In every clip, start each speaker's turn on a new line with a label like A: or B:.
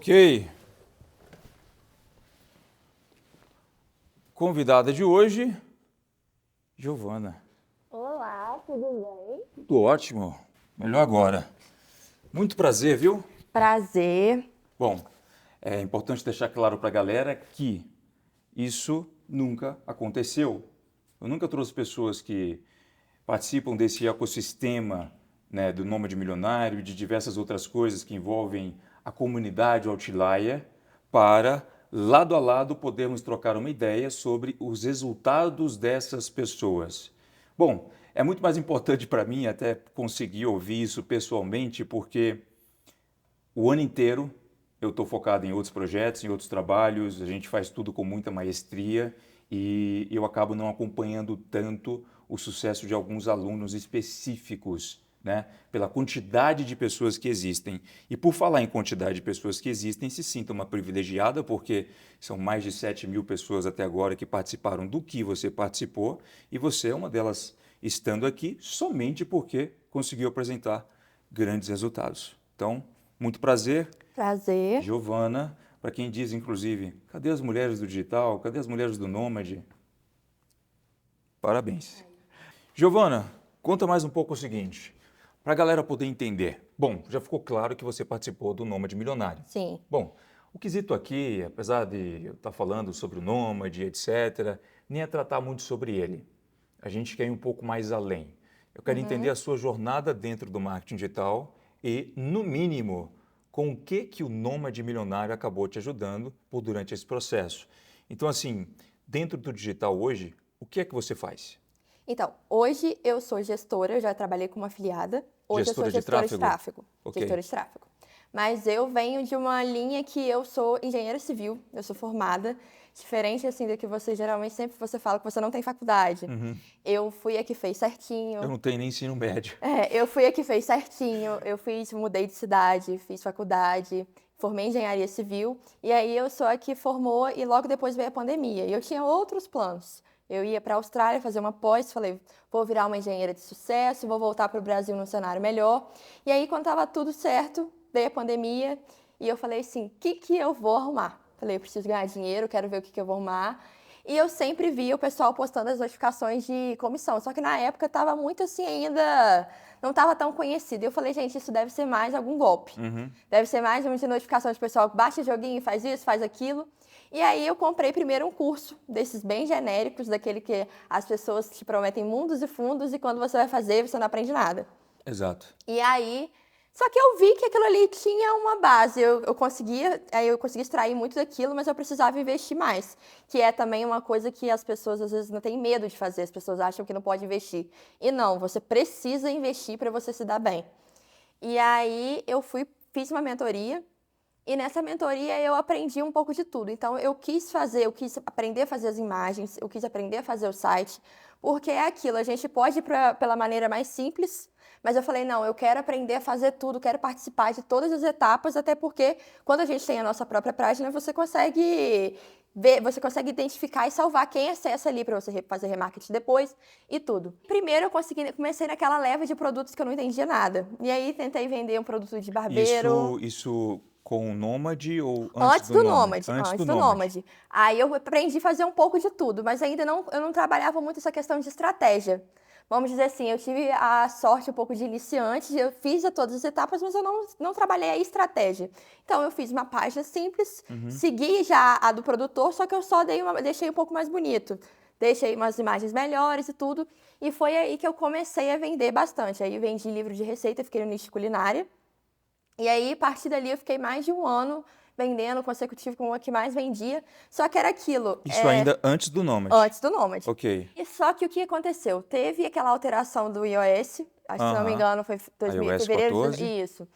A: Ok. Convidada de hoje, Giovana.
B: Olá, tudo bem?
A: Tudo ótimo. Melhor agora. Muito prazer, viu?
B: Prazer.
A: Bom, é importante deixar claro para a galera que isso nunca aconteceu. Eu nunca trouxe pessoas que participam desse ecossistema, né, do Nômade Milionário e de diversas outras coisas que envolvem a comunidade Outlier para, lado a lado, podermos trocar uma ideia sobre os resultados dessas pessoas. Bom, é muito mais importante para mim até conseguir ouvir isso pessoalmente, porque o ano inteiro eu estou focado em outros projetos, em outros trabalhos, a gente faz tudo com muita maestria e eu acabo não acompanhando tanto o sucesso de alguns alunos específicos, né? Pela quantidade de pessoas que existem. E por falar em quantidade de pessoas que existem, se sinta uma privilegiada, porque são mais de 7.000 pessoas até agora que participaram do que você participou, e você é uma delas estando aqui somente porque conseguiu apresentar grandes resultados. Então, muito prazer,
B: Prazer.
A: Giovana. Para quem diz, inclusive, cadê as mulheres do digital? Cadê as mulheres do Nômade? Parabéns. Giovana, conta mais um pouco o seguinte, para a galera poder entender. Bom, já ficou claro que você participou do Nômade Milionário.
B: Sim.
A: Bom, o quesito aqui, apesar de eu estar falando sobre o Nômade, etc., nem é tratar muito sobre ele. A gente quer ir um pouco mais além. Eu quero entender a sua jornada dentro do marketing digital e, no mínimo, com o que o Nômade Milionário acabou te ajudando durante esse processo. Então, assim, dentro do digital hoje, o que é que você faz?
B: Então, hoje eu sou gestora, eu já trabalhei como afiliada. Hoje eu sou
A: Gestora de
B: gestora de
A: tráfego?
B: tráfego.
A: Ok.
B: Gestora de tráfego. Mas eu venho de uma linha que eu sou engenheira civil, eu sou formada, diferente assim do que você geralmente sempre você fala que você não tem faculdade. Eu fui a que fez
A: Eu
B: certinho.
A: não tenho nem ensino médio.
B: Eu fui a que fez certinho, mudei de cidade, fiz faculdade, formei em engenharia civil, e aí eu sou a que formou e logo depois veio a pandemia. E eu tinha outros planos. Eu ia para a Austrália fazer uma pós, falei, vou virar uma engenheira de sucesso, vou voltar para o Brasil num cenário melhor. E aí, quando estava tudo certo, veio a pandemia, e eu falei assim, o que eu vou arrumar? Falei, eu preciso ganhar dinheiro, quero ver o que eu vou arrumar. E eu sempre via o pessoal postando as notificações de comissão. Só que na época estava muito assim ainda, não estava tão conhecido. E eu falei, gente, isso deve ser mais algum golpe. Deve ser mais uma notificação de pessoal que baixa joguinho, faz isso, faz aquilo. E aí eu comprei primeiro um curso desses bem genéricos, daquele que as pessoas te prometem mundos e fundos e quando você vai fazer, você não aprende nada.
A: Exato.
B: E aí, só que eu vi que aquilo ali tinha uma base, eu conseguia extrair muito daquilo, mas eu precisava investir mais, que é também uma coisa que as pessoas às vezes não têm medo de fazer, as pessoas acham que não pode investir. E não, você precisa investir para você se dar bem. E aí fiz uma mentoria, e nessa mentoria eu aprendi um pouco de tudo. Então eu quis aprender a fazer as imagens, eu quis aprender a fazer o site, porque é aquilo, a gente pode ir pela maneira mais simples, mas eu falei, não, eu quero aprender a fazer tudo, quero participar de todas as etapas, até porque quando a gente tem a nossa própria página, você consegue ver, você consegue identificar e salvar quem acessa ali para você fazer remarketing depois e tudo. Primeiro comecei naquela leva de produtos que eu não entendia nada. E aí tentei vender um produto de barbeiro.
A: Isso com o Nômade ou antes
B: Antes
A: do
B: do
A: Nômade?
B: Nômade,
A: Antes
B: antes
A: do
B: do
A: Nômade.
B: Nômade. Aí eu aprendi a fazer um pouco de tudo, mas ainda não, eu não trabalhava muito essa questão de estratégia. Vamos dizer assim, eu tive a sorte um pouco de iniciante, eu fiz todas as etapas, mas eu não trabalhei a estratégia. Então eu fiz uma página simples, segui já a do produtor, só que eu só deixei um pouco mais bonito. Deixei umas imagens melhores e tudo, e foi aí que eu comecei a vender bastante. Aí eu vendi livro de receita, fiquei no nicho de culinária. E aí, a partir dali, eu fiquei mais de um ano vendendo consecutivo como a que mais vendia. Só que era aquilo.
A: Isso ainda antes do Nômade.
B: Antes do Nômade.
A: Ok.
B: E só que o que aconteceu? Teve aquela alteração do iOS, acho que se não me engano foi
A: iOS
B: fevereiro
A: 14.
B: isso.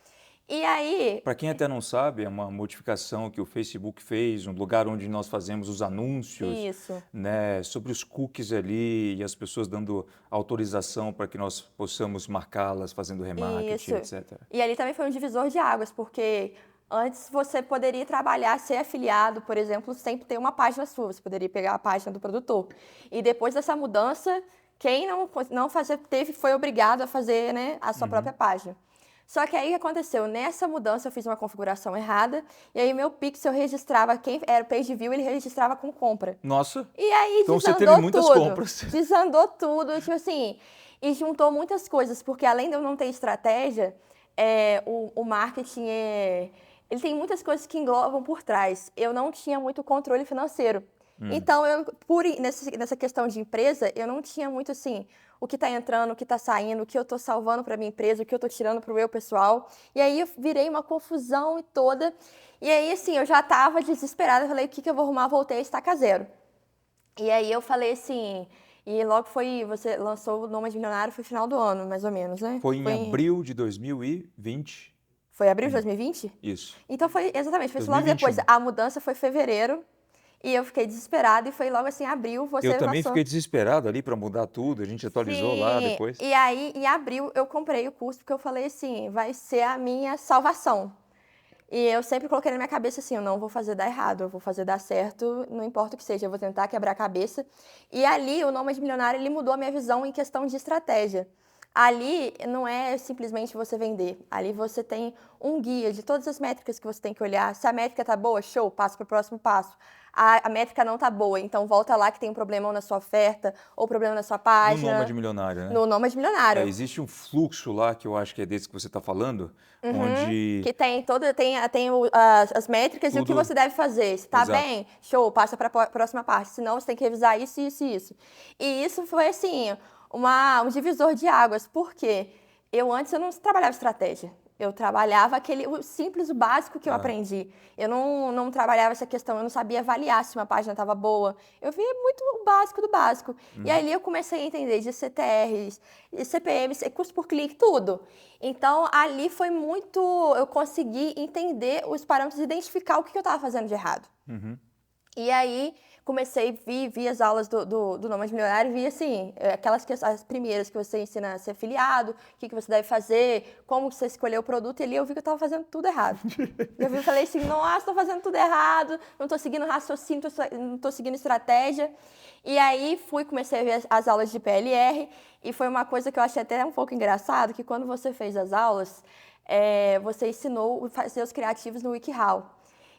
B: E aí,
A: Para quem até não sabe, é uma modificação que o Facebook fez, um lugar onde nós fazemos os anúncios,
B: isso.
A: né, sobre os cookies ali e as pessoas dando autorização para que nós possamos marcá-las, fazendo remarketing, etc.
B: E ali também foi um divisor de águas, porque antes você poderia trabalhar, ser afiliado, por exemplo, sempre ter uma página sua, você poderia pegar a página do produtor. E depois dessa mudança, quem não fazer, foi obrigado a fazer, né, a sua própria página. Só que aí o que aconteceu? Nessa mudança eu fiz uma configuração errada, e aí meu Pix eu registrava, quem era o page view, ele registrava com compra.
A: Nossa,
B: E aí
A: então você teve muitas
B: tudo,
A: compras.
B: desandou tudo, tipo assim, e juntou muitas coisas, porque além de eu não ter estratégia, o marketing ele tem muitas coisas que englobam por trás. Eu não tinha muito controle financeiro. Então, nessa questão de empresa, eu não tinha muito assim, o que está entrando, o que está saindo, o que eu estou salvando para minha empresa, o que eu estou tirando para o meu pessoal. E aí eu virei uma confusão e toda. E aí, assim, eu já estava desesperada, eu falei, o que, que eu vou arrumar? Voltei a estaca zero. E aí eu falei assim, e logo você lançou o Nômade Milionário, foi final do ano, mais ou menos, né?
A: Foi em abril de 2020.
B: Foi abril de 2020?
A: Isso.
B: Então foi, exatamente, foi logo
A: 2021.
B: depois. A mudança foi fevereiro, e eu fiquei desesperada, e foi logo assim, abril, você
A: Eu também
B: lançou.
A: fiquei desesperado ali para mudar tudo, a gente atualizou lá
B: Sim,
A: depois.
B: e aí em abril eu comprei o curso, porque eu falei assim, vai ser a minha salvação. E eu sempre coloquei na minha cabeça assim, eu não vou fazer dar errado, eu vou fazer dar certo, não importa o que seja, eu vou tentar quebrar a cabeça. E ali, o Nômade Milionário, ele mudou a minha visão em questão de estratégia. Ali não é simplesmente você vender, ali você tem um guia de todas as métricas que você tem que olhar. Se a métrica tá boa, show, passa para o próximo passo. A métrica não tá boa, então volta lá que tem um problema na sua oferta ou problema na sua
A: No
B: página.
A: Nômade Milionário, né?
B: No Nômade Milionário.
A: Existe um fluxo lá, que eu acho que é desse que você está falando, onde
B: Que tem as métricas e o que
A: Tudo.
B: você deve fazer. Se tá
A: Exato.
B: bem, show, passa para a próxima parte. Senão, você tem que revisar isso, isso e isso. E isso foi, assim, um divisor de águas. Por quê? Antes eu não trabalhava estratégia. Eu trabalhava o simples, o básico que eu aprendi. Eu não trabalhava essa questão, eu não sabia avaliar se uma página estava boa. Eu via muito o básico do básico. E ali eu comecei a entender de CTRs, CPMs, custo por clique, tudo. Então, ali foi muito... Eu consegui entender os parâmetros, identificar o que eu estava fazendo de errado. E aí, comecei, vi as aulas do Nômade Milionário, vi assim, as primeiras que você ensina a ser afiliado, o que você deve fazer, como você escolher o produto, e ali eu vi que eu estava fazendo tudo errado. Eu falei assim, nossa, estou fazendo tudo errado, não estou seguindo raciocínio, não estou seguindo estratégia. E aí comecei a ver as aulas de PLR, e foi uma coisa que eu achei até um pouco engraçado, que quando você fez as aulas, você ensinou a fazer os criativos no WikiHow.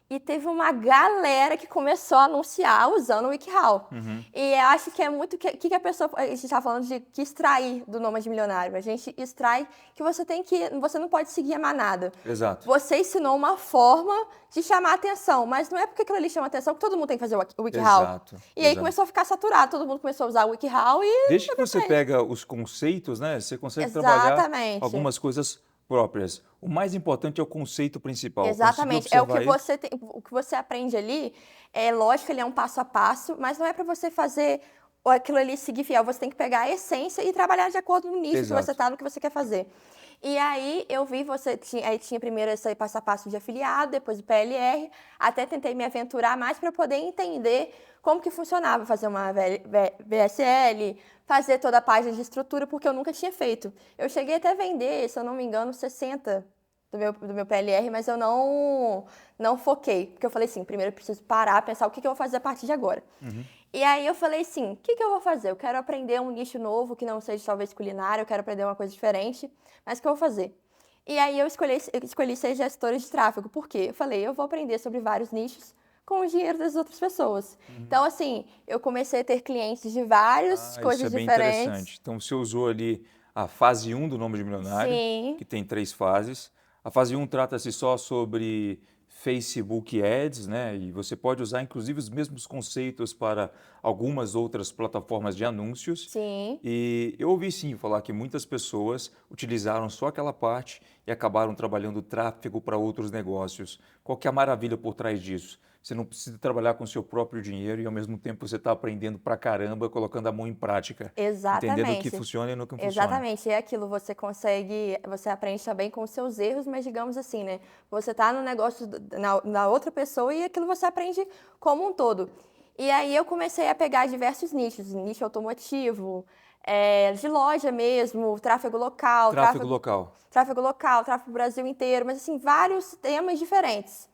B: E teve uma galera que começou a anunciar usando o WikiHow. E eu acho que é muito... O que a pessoa... A gente está falando de que extrair do Nômade Milionário. A gente extrai que você não pode seguir a manada.
A: Exato.
B: Você ensinou uma forma de chamar a atenção, mas não é porque aquilo ali chama atenção que todo mundo tem que fazer o WikiHow.
A: Exato.
B: E aí começou a ficar saturado, todo mundo começou a usar o WikiHow e...
A: Desde que você pega os conceitos, né, você consegue trabalhar
B: Exatamente.
A: algumas coisas próprias. O mais importante é o conceito principal.
B: Exatamente. É o que você aprende ali. É lógico, ele é um passo a passo, mas não é para você fazer aquilo ali seguir fiel. Você tem que pegar a essência e trabalhar de acordo no nicho que você está, no que você quer fazer. E aí eu vi tinha primeiro esse passo a passo de afiliado, depois o PLR, até tentei me aventurar mais para poder entender como que funcionava, fazer uma VSL, fazer toda a página de estrutura, porque eu nunca tinha feito. Eu cheguei até a vender, se eu não me engano, 60 do meu PLR, mas eu não foquei, porque eu falei assim, primeiro eu preciso parar, pensar o que eu vou fazer a partir de agora. E aí eu falei assim, o que eu vou fazer? Eu quero aprender um nicho novo, que não seja talvez culinário, eu quero aprender uma coisa diferente, mas o que eu vou fazer? E aí eu escolhi ser gestora de tráfego, por quê? Eu falei, eu vou aprender sobre vários nichos com o dinheiro das outras pessoas. Então, assim, eu comecei a ter clientes de várias coisas
A: isso é bem
B: diferentes.
A: interessante. Então, você usou ali a fase 1 do Nômade Milionário,
B: Sim.
A: que tem 3 fases. A fase 1 trata-se só sobre Facebook Ads, né? E você pode usar, inclusive, os mesmos conceitos para algumas outras plataformas de anúncios.
B: Sim.
A: E eu ouvi sim falar que muitas pessoas utilizaram só aquela parte e acabaram trabalhando tráfego para outros negócios. Qual que é a maravilha por trás disso? Você não precisa trabalhar com o seu próprio dinheiro e, ao mesmo tempo, você está aprendendo pra caramba, colocando a mão em prática.
B: Exatamente.
A: Entendendo o que funciona e no que não funciona.
B: Exatamente, é aquilo, você aprende também com os seus erros, mas digamos assim, né? Você tá no negócio na outra pessoa e aquilo você aprende como um todo. E aí eu comecei a pegar diversos nichos, nicho automotivo, de loja mesmo, tráfego local.
A: Tráfego local.
B: Tráfego local, tráfego Brasil inteiro, mas assim, vários temas diferentes.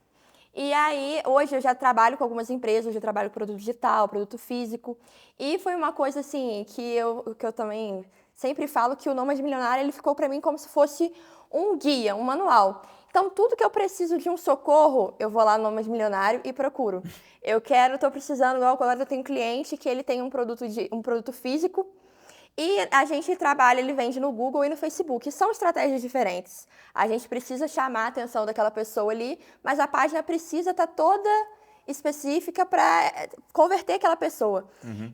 B: E aí, hoje eu já trabalho com algumas empresas, hoje eu trabalho com produto digital, produto físico. E foi uma coisa assim, que eu também sempre falo que o Nômade Milionário, ele ficou para mim como se fosse um guia, um manual. Então, tudo que eu preciso de um socorro, eu vou lá no Nômade Milionário e procuro. Estou precisando, igual agora eu tenho um cliente que ele tem um produto físico e a gente trabalha, ele vende no Google e no Facebook. São estratégias diferentes. A gente precisa chamar a atenção daquela pessoa ali, mas a página precisa estar toda específica para converter aquela pessoa.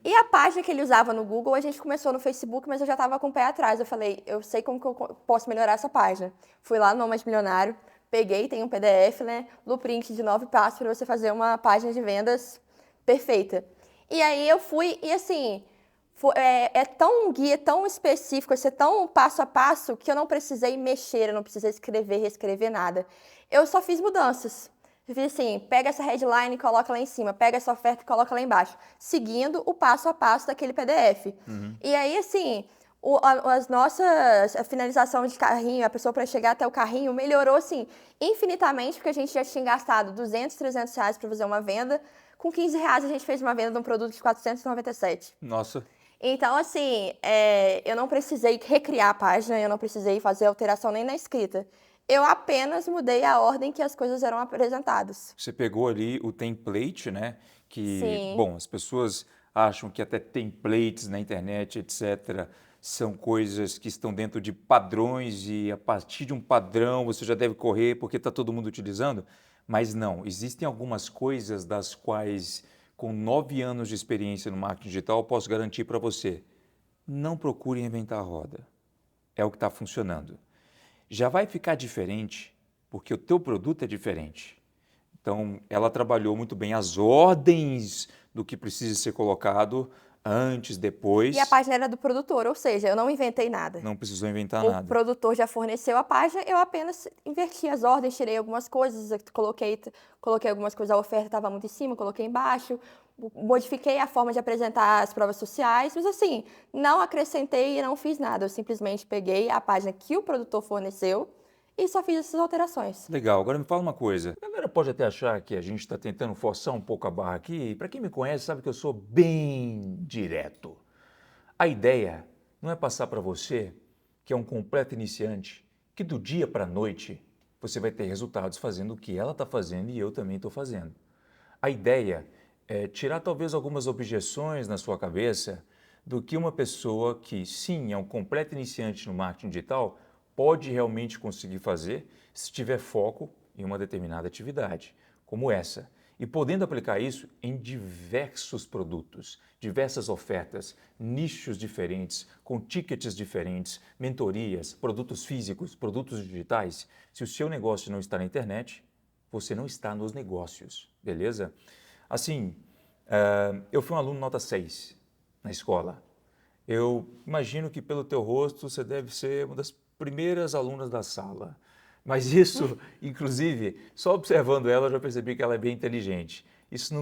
B: E a página que ele usava no Google, a gente começou no Facebook, mas eu já estava com o pé atrás. Eu falei, eu sei como que eu posso melhorar essa página. Fui lá no Nômade Milionário, peguei, tem um PDF, né? Blueprint de 9 passos para você fazer uma página de vendas perfeita. E aí eu fui, e assim, é tão um guia, tão específico, é tão passo a passo, que eu não precisei mexer, eu não precisei escrever, reescrever nada. Eu só fiz mudanças. Eu fiz assim, pega essa headline e coloca lá em cima, pega essa oferta e coloca lá embaixo, seguindo o passo a passo daquele PDF. E aí, assim, a finalização de carrinho, a pessoa para chegar até o carrinho, melhorou, assim, infinitamente, porque a gente já tinha gastado 200, 300 reais para fazer uma venda. Com 15 reais a gente fez uma venda de um produto de 497.
A: Nossa.
B: Então, assim, eu não precisei recriar a página, eu não precisei fazer alteração nem na escrita. Eu apenas mudei a ordem que as coisas eram apresentadas.
A: Você pegou ali o template, né? Que,
B: Sim.
A: bom, as pessoas acham que até templates na internet, etc., são coisas que estão dentro de padrões e a partir de um padrão você já deve correr porque está todo mundo utilizando. Mas não, existem algumas coisas das quais, com 9 anos de experiência no marketing digital, eu posso garantir para você. Não procure inventar a roda. É o que está funcionando. Já vai ficar diferente porque o teu produto é diferente. Então, ela trabalhou muito bem as ordens do que precisa ser colocado antes, depois.
B: E a página era do produtor, ou seja, eu não inventei nada.
A: Não precisou inventar
B: O
A: nada.
B: produtor já forneceu a página, eu apenas inverti as ordens, tirei algumas coisas, coloquei algumas coisas, a oferta estava muito em cima, coloquei embaixo, modifiquei a forma de apresentar as provas sociais, mas assim, não acrescentei e não fiz nada. Eu simplesmente peguei a página que o produtor forneceu e só fiz essas alterações.
A: Legal, agora me fala uma coisa. A galera pode até achar que a gente está tentando forçar um pouco a barra aqui. Para quem me conhece, sabe que eu sou bem direto. A ideia não é passar para você, que é um completo iniciante, que do dia para a noite você vai ter resultados fazendo o que ela está fazendo e eu também estou fazendo. A ideia é tirar talvez algumas objeções na sua cabeça do que uma pessoa que, sim, é um completo iniciante no marketing digital, pode realmente conseguir fazer se tiver foco em uma determinada atividade, como essa. E podendo aplicar isso em diversos produtos, diversas ofertas, nichos diferentes, com tickets diferentes, mentorias, produtos físicos, produtos digitais. Se o seu negócio não está na internet, você não está nos negócios, beleza? Assim, eu fui um aluno nota 6 na escola. Eu imagino que pelo teu rosto você deve ser uma das primeiras alunas da sala. Mas isso, inclusive, só observando ela, eu já percebi que ela é bem inteligente. Isso,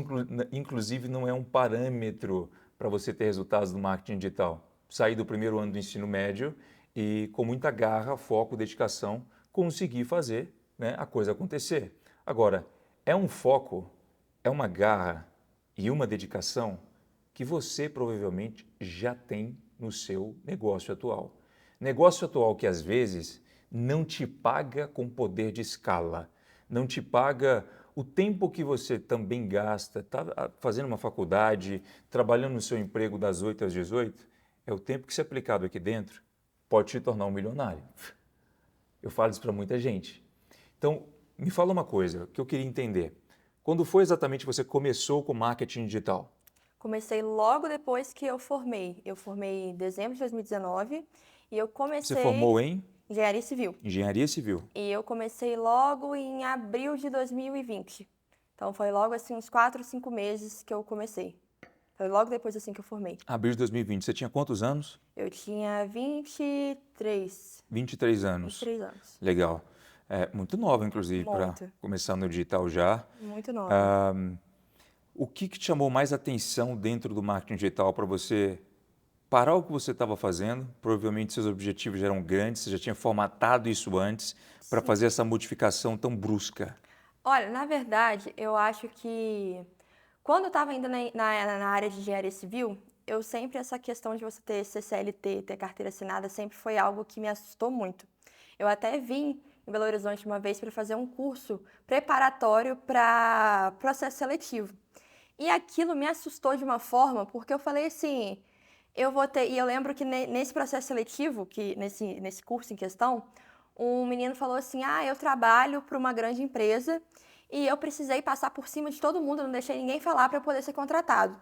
A: inclusive, não é um parâmetro para você ter resultados no marketing digital. Sair do primeiro ano do ensino médio e, com muita garra, foco, dedicação, conseguir fazer, né, a coisa acontecer. Agora, é um foco, é uma garra e uma dedicação que você provavelmente já tem no seu negócio atual. Negócio atual que às vezes não te paga com poder de escala, não te paga o tempo que você também gasta, tá fazendo uma faculdade, trabalhando no seu emprego das 8 às 18, é o tempo que se aplicado aqui dentro pode te tornar um milionário. Eu falo isso para muita gente. Então, me fala uma coisa que eu queria entender. Quando foi exatamente que você começou com marketing digital?
B: Comecei logo depois que eu formei. Eu formei em dezembro de 2019 e eu comecei...
A: Você formou em?
B: Engenharia Civil.
A: Engenharia Civil.
B: E eu comecei logo em abril de 2020. Então, foi logo assim uns 4, 5 meses que eu comecei. Foi logo depois assim que eu formei.
A: Abril de 2020. Você tinha quantos anos?
B: Eu tinha 23.
A: 23 anos.
B: 23 anos.
A: Legal. Muito nova, inclusive, para
B: Muito.
A: começar no digital já.
B: Muito nova.
A: O que te chamou mais atenção dentro do marketing digital para você parar o que você estava fazendo? Provavelmente seus objetivos já eram grandes, você já tinha formatado isso antes para fazer essa modificação tão brusca.
B: Olha, na verdade, eu acho que quando eu estava ainda na área de engenharia civil, eu sempre, essa questão de você ter CLT, ter carteira assinada, sempre foi algo que me assustou muito. Eu até vim em Belo Horizonte uma vez para fazer um curso preparatório para processo seletivo. E aquilo me assustou de uma forma, porque eu falei assim, eu vou ter... E eu lembro que nesse processo seletivo, nesse curso em questão, um menino falou assim, eu trabalho para uma grande empresa e eu precisei passar por cima de todo mundo, não deixei ninguém falar para poder ser contratado.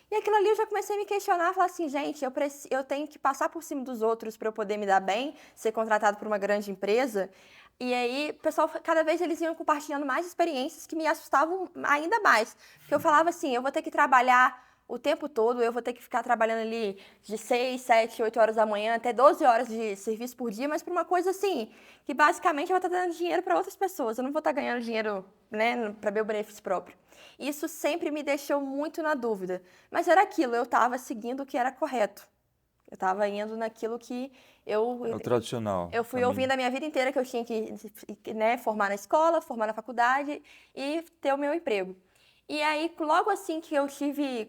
B: E aquilo ali eu já comecei a me questionar, falar assim, gente, eu tenho que passar por cima dos outros para eu poder me dar bem, ser contratado por uma grande empresa. E aí, o pessoal, cada vez eles iam compartilhando mais experiências que me assustavam ainda mais. Porque eu falava assim, eu vou ter que trabalhar o tempo todo, eu vou ter que ficar trabalhando ali de 6, 7, 8 horas da manhã até 12 horas de serviço por dia, mas por uma coisa assim, que basicamente eu vou estar dando dinheiro para outras pessoas, eu não vou estar ganhando dinheiro, né, para meu benefício próprio. Isso sempre me deixou muito na dúvida, mas era aquilo, eu estava seguindo o que era correto. Eu estava indo naquilo que
A: É o tradicional.
B: eu fui
A: Caminho.
B: ouvindo a minha vida inteira que eu tinha que, né, formar na escola, formar na faculdade e ter o meu emprego. E aí, logo assim que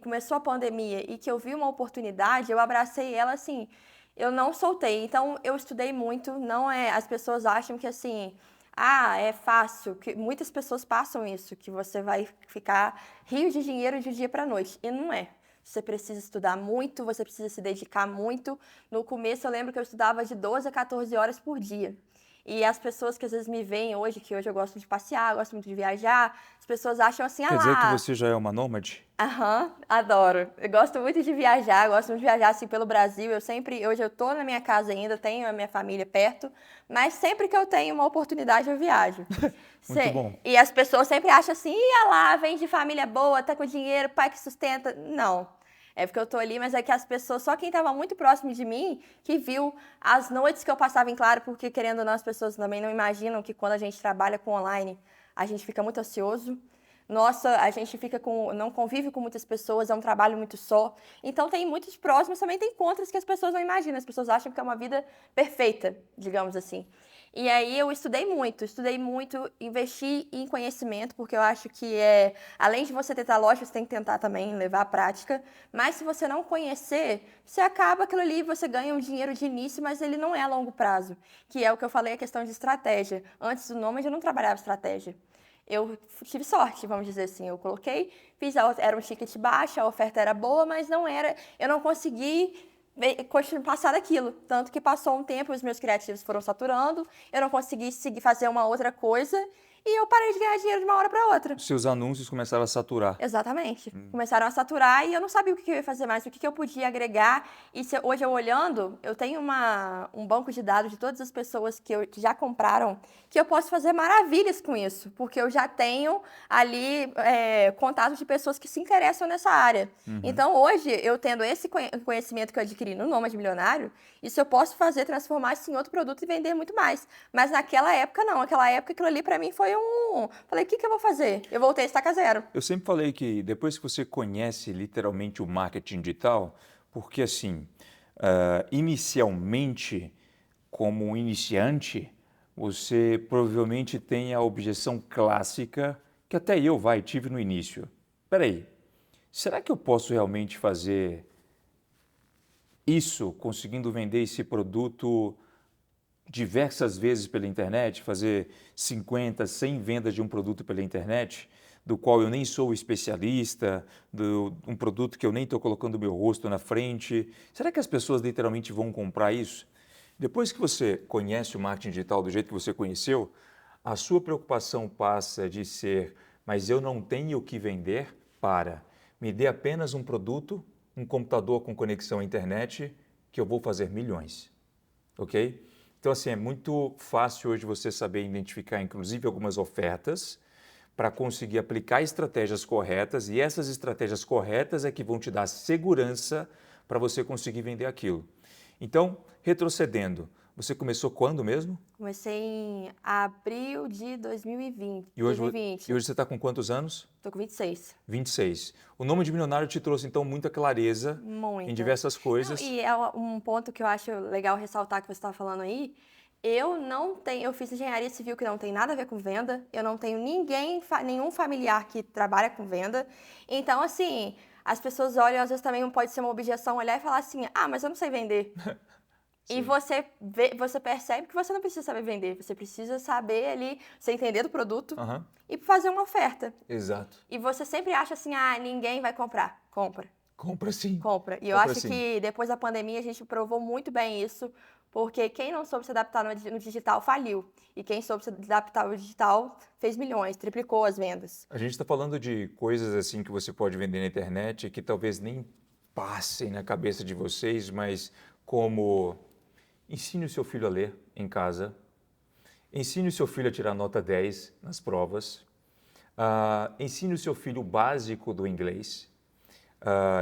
B: começou a pandemia e que eu vi uma oportunidade, eu abracei ela assim, eu não soltei. Então, eu estudei muito, não é, as pessoas acham que assim, é fácil, que muitas pessoas passam isso, que você vai ficar rio de dinheiro de um dia para noite, e não é. Você precisa estudar muito, você precisa se dedicar muito. No começo, eu lembro que eu estudava de 12 a 14 horas por dia. E as pessoas que às vezes me veem hoje, que hoje eu gosto de passear, gosto muito de viajar, as pessoas acham assim,
A: Quer dizer que você já é uma nômade?
B: Adoro. Eu gosto muito de viajar, gosto muito de viajar assim pelo Brasil. Hoje eu tô na minha casa ainda, tenho a minha família perto, mas sempre que eu tenho uma oportunidade eu viajo.
A: Muito bom.
B: E as pessoas sempre acham assim, ia lá, vem de família boa, tá com dinheiro, pai que sustenta. Não. É porque eu tô ali, mas é que as pessoas, só quem estava muito próximo de mim, que viu as noites que eu passava em claro, porque querendo ou não, as pessoas também não imaginam que quando a gente trabalha com online, a gente fica muito ansioso. Nossa, a gente não convive com muitas pessoas, é um trabalho muito só. Então tem muitos prós, mas também tem contras que as pessoas não imaginam. As pessoas acham que é uma vida perfeita, digamos assim. E aí eu estudei muito, investi em conhecimento, porque eu acho que além de você tentar lógica, você tem que tentar também levar à prática. Mas se você não conhecer, você acaba aquilo ali, você ganha um dinheiro de início, mas ele não é a longo prazo. Que é o que eu falei, a questão de estratégia. Antes do Nomad eu não trabalhava estratégia. Eu tive sorte, vamos dizer assim. Eu coloquei, era um ticket baixo, a oferta era boa, mas eu não consegui passar daquilo. Tanto que passou um tempo, os meus criativos foram saturando, eu não consegui fazer uma outra coisa e eu parei de ganhar dinheiro de uma hora para outra.
A: Seus anúncios começaram a saturar.
B: Exatamente. Começaram a saturar e eu não sabia o que eu ia fazer mais, o que eu podia agregar. E hoje eu olhando, eu tenho um banco de dados de todas as pessoas que já compraram, que eu posso fazer maravilhas com isso, porque eu já tenho ali contatos de pessoas que se interessam nessa área. Então, hoje, eu tendo esse conhecimento que eu adquiri no Nômade Milionário, isso eu posso transformar isso em outro produto e vender muito mais. Mas naquela época, não. Naquela época, aquilo ali para mim foi Falei, o que eu vou fazer? Eu voltei a estaca zero.
A: Eu sempre falei que depois que você conhece literalmente o marketing digital, porque assim, inicialmente, como um iniciante, você provavelmente tem a objeção clássica que até eu tive no início. Peraí, será que eu posso realmente fazer isso, conseguindo vender esse produto diversas vezes pela internet, fazer 50, 100 vendas de um produto pela internet, do qual eu nem sou especialista, um produto que eu nem estou colocando o meu rosto na frente? Será que as pessoas literalmente vão comprar isso? Depois que você conhece o marketing digital do jeito que você conheceu, a sua preocupação passa de ser, mas eu não tenho o que vender, me dê apenas um produto, um computador com conexão à internet, que eu vou fazer milhões, ok? Então, assim, é muito fácil hoje você saber identificar, inclusive, algumas ofertas para conseguir aplicar estratégias corretas, e essas estratégias corretas é que vão te dar segurança para você conseguir vender aquilo. Então, retrocedendo, você começou quando mesmo?
B: Comecei em abril de 2020.
A: E hoje você está com quantos anos?
B: Estou com 26.
A: 26. O Nômade Milionário te trouxe, então, muita clareza em diversas coisas.
B: Não, e é um ponto que eu acho legal ressaltar que você estava falando aí. Eu fiz engenharia civil que não tem nada a ver com venda. Eu não tenho nenhum familiar que trabalha com venda. Então, assim, as pessoas olham, às vezes também pode ser uma objeção olhar e falar assim, mas eu não sei vender. E você percebe que você não precisa saber vender, você precisa saber ali, você entender do produto
A: Aham,
B: e fazer uma oferta.
A: exato.
B: E você sempre acha assim, ninguém vai comprar. Compra,
A: Compra sim,
B: compra. E eu
A: compra
B: acho
A: sim.
B: que depois da pandemia a gente provou muito bem isso, porque quem não soube se adaptar no digital faliu. E quem soube se adaptar ao digital fez milhões, triplicou as vendas.
A: A gente está falando de coisas assim que você pode vender na internet que talvez nem passem na cabeça de vocês, mas como ensine o seu filho a ler em casa, ensine o seu filho a tirar nota 10 nas provas, ensine o seu filho o básico do inglês.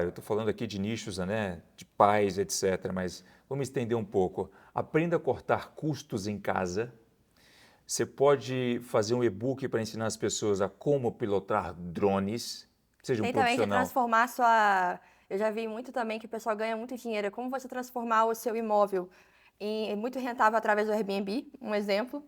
A: Eu estou falando aqui de nichos, né, de pais, etc., mas vamos estender um pouco. Aprenda a cortar custos em casa. Você pode fazer um e-book para ensinar as pessoas a como pilotar drones, seja um
B: Tem também de
A: profissional.
B: transformar sua. Eu já vi muito também que o pessoal ganha muito dinheiro. É como você transformar o seu imóvel em muito rentável através do Airbnb, um exemplo.